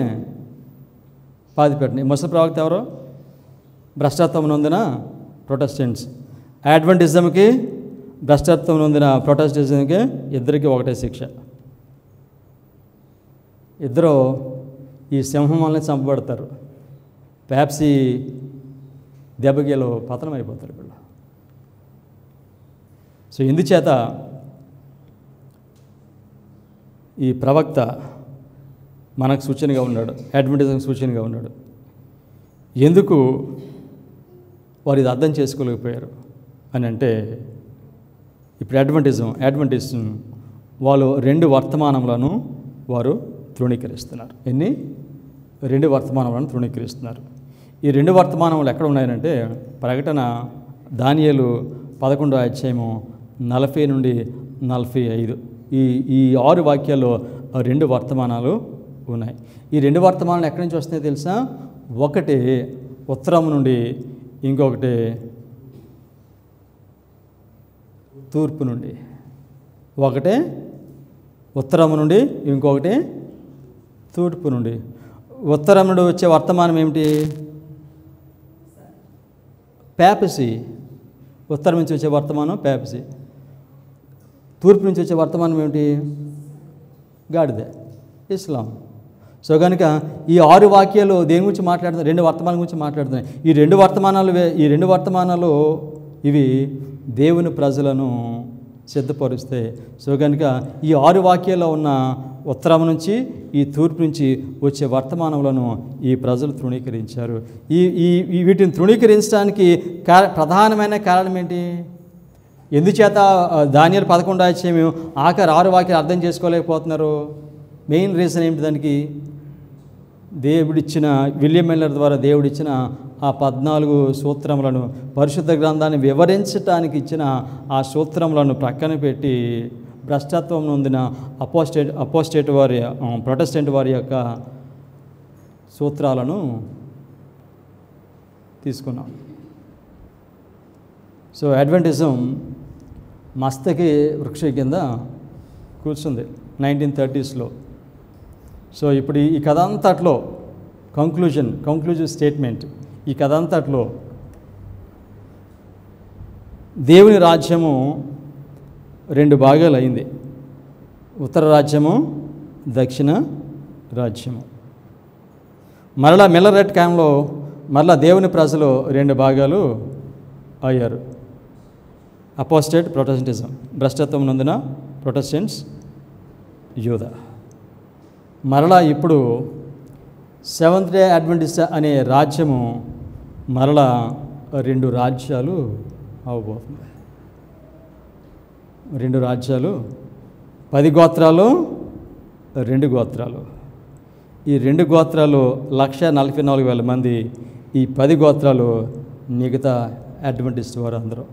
పాతి పెట్టండి. ముసలి ప్రవక్త ఎవరు? భ్రష్టత్వం నొందిన ప్రొటెస్టెంట్స్. అడ్వెంటిజంకి భ్రష్టత్వం నొందిన ప్రొటెస్టెంట్స్కి ఇద్దరికి ఒకటే శిక్ష. ఇద్దరు ఈ సింహం వల్లనే చంపబడతారు. పెప్సీ దెబ్బగీలో పతనం అయిపోతారు వీళ్ళు. సో ఇందుచేత ఈ ప్రవక్త మనకు సూచనగా ఉన్నాడు, అడ్వెంటిజంకి సూచనగా ఉన్నాడు. ఎందుకు వారు ఇది అర్థం చేసుకోలేకపోయారు అని అంటే, ఇప్పుడు అడ్వెంటిజం వాళ్ళు 2 వర్తమానములను వారు తృణీకరిస్తున్నారు. 2 వర్తమానములను తృణీకరిస్తున్నారు. ఈ 2 వర్తమానములు ఎక్కడ ఉన్నాయంటే, ప్రకటన దానియేలు 11వ అధ్యాయము 40 నుండి 45 ఈ 6 వాక్యాల్లో 2 వర్తమానాలు ఉన్నాయి. ఈ 2 వర్తమానాలు ఎక్కడి నుంచి వస్తున్నాయో తెలుసా? ఒకటి ఉత్తరం నుండి, ఇంకొకటి తూర్పు నుండి. ఒకటే ఉత్తరం నుండి, ఇంకొకటి తూర్పు నుండి. ఉత్తరం నుండి వచ్చే వర్తమానం ఏమిటి? ప్యాపసీ. ఉత్తరం నుంచి వచ్చే వర్తమానం ప్యాపసీ. తూర్పు నుంచి వచ్చే వర్తమానం ఏమిటి? గాడిద, ఇస్లాం. సో కనుక ఈ 6 వాక్యాలు దేని గురించి మాట్లాడుతున్నాయి? 2 వర్తమానాల గురించి మాట్లాడుతున్నాయి. ఈ 2 వర్తమానాలు ఇవి దేవుని ప్రజలను సిద్ధపరుస్తాయి. సో కనుక ఈ 6 వాక్యాల్లో ఉన్న ఉత్తరం నుంచి, ఈ తూర్పు నుంచి వచ్చే వర్తమానములను ఈ ప్రజలు తృణీకరించారు. వీటిని తృణీకరించడానికి ప్రధానమైన కారణం ఏంటి? ఎందుచేత దానియేలు 11వ అధ్యాయం ఆఖరి 6 వాక్యాలు అర్థం చేసుకోలేకపోతున్నారు? మెయిన్ రీజన్ ఏమిటి దానికి? దేవుడిచ్చిన విలియం మిల్లర్ ద్వారా దేవుడిచ్చిన ఆ 14 సూత్రములను, పరిశుద్ధ గ్రంథాన్ని వివరించడానికి ఇచ్చిన ఆ సూత్రములను ప్రక్కన పెట్టి భ్రష్టత్వం నొందిన ప్రొటెస్టెంట్ వారి యొక్క సూత్రాలను తీసుకున్నాం. సో అడ్వెంటిజం మస్తకి వృక్షం కింద కూర్చుంది 1930sలో. సో ఇప్పుడు ఈ కథ అంతట్లో కంక్లూజివ్ స్టేట్మెంట్, ఈ కథ అంతట్లో దేవుని రాజ్యము 2 భాగాలు అయింది. ఉత్తర రాజ్యము, దక్షిణ రాజ్యము. మరలా మిల్లర్ ఎట్ క్యాంలో మరలా దేవుని ప్రజలు 2 భాగాలు అయ్యారు. అపోస్టేట్ ప్రొటెస్టెంటిజం, భ్రష్టత్వం నందున ప్రొటెస్టెంట్స్, యూదా. మరలా ఇప్పుడు సెవెంత్ డే అడ్వెంటిస్ట్ అనే రాజ్యము మరలా 2 రాజ్యాలు అవబోతుంది. 2 రాజ్యాలు, 10 గోత్రాలు, 2 గోత్రాలు. ఈ 2 గోత్రాలు 1,44,000 మంది. ఈ 10 గోత్రాలు మిగతా అడ్వెంటిస్ట్ వారు అందరూ.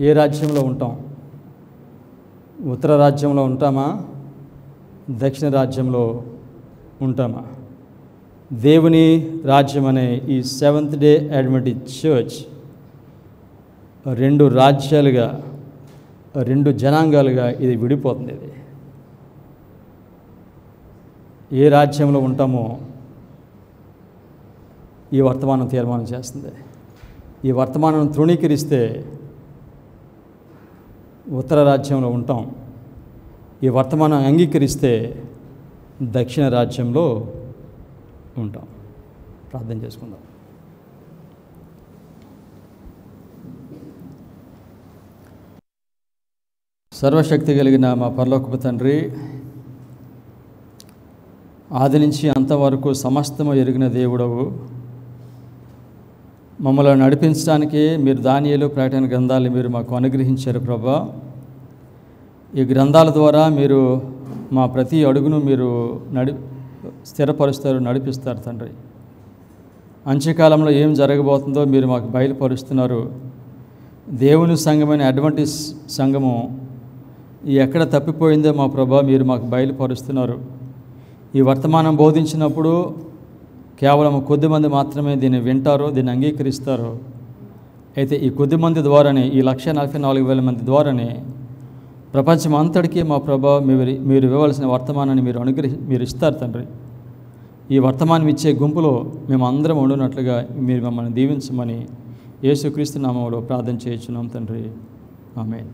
ఏ రాజ్యంలో ఉంటాం? ఉత్తర రాజ్యంలో ఉంటామా? దక్షిణ రాజ్యంలో ఉంటామా? దేవుని రాజ్యం అనే ఈ సెవెంత్ డే అడ్వెంటిస్ట్ చర్చ్ 2 రాజ్యాలుగా, 2 జనాంగాలుగా ఇది విడిపోతుంది. ఇది ఏ రాజ్యంలో ఉంటామో ఈ వర్తమానం తీర్మానం చేస్తుంది. ఈ వర్తమానం తృణీకరిస్తే ఉత్తర రాజ్యంలో ఉంటాం. ఈ వర్తమానం అంగీకరిస్తే దక్షిణ రాజ్యంలో ఉంటాం. ప్రార్థన చేసుకుందాం. సర్వశక్తి కలిగిన మా పరలోకపు తండ్రి, ఆది నుంచి అంతవరకు సమస్తము ఎరిగిన దేవుడవు, మమ్మల్ని నడిపించడానికి మీరు దానియేలు, ప్రకటన గ్రంథాలు మీరు మాకు అనుగ్రహించారు ప్రభా. ఈ గ్రంథాల ద్వారా మీరు మా ప్రతి అడుగును మీరు స్థిరపరుస్తారు, నడిపిస్తారు తండ్రి. అంత్యకాలంలో ఏం జరగబోతుందో మీరు మాకు బయలుపరుస్తున్నారు. దేవుని సంఘమైన అడ్వెంటిస్ సంఘము ఎక్కడ తప్పిపోయిందో మా ప్రభా మీరు మాకు బయలుపరుస్తున్నారు. ఈ వర్తమానం బోధించినప్పుడు కేవలం కొద్దిమంది మాత్రమే దీన్ని వింటారో, దీన్ని అంగీకరిస్తారో. అయితే ఈ కొద్దిమంది ద్వారానే, ఈ 144,000 మంది ద్వారానే ప్రపంచం అంతటికీ మా ప్రభా మీరు ఇవ్వవలసిన వర్తమానాన్ని మీరు ఇస్తారు తండ్రి. ఈ వర్తమానం ఇచ్చే గుంపులో మేము అందరం ఉండునట్లుగా మీరు మమ్మల్ని దీవించమని యేసుక్రీస్తు నామములో ప్రార్థన చేయించున్నాం తండ్రి. ఆమేన్.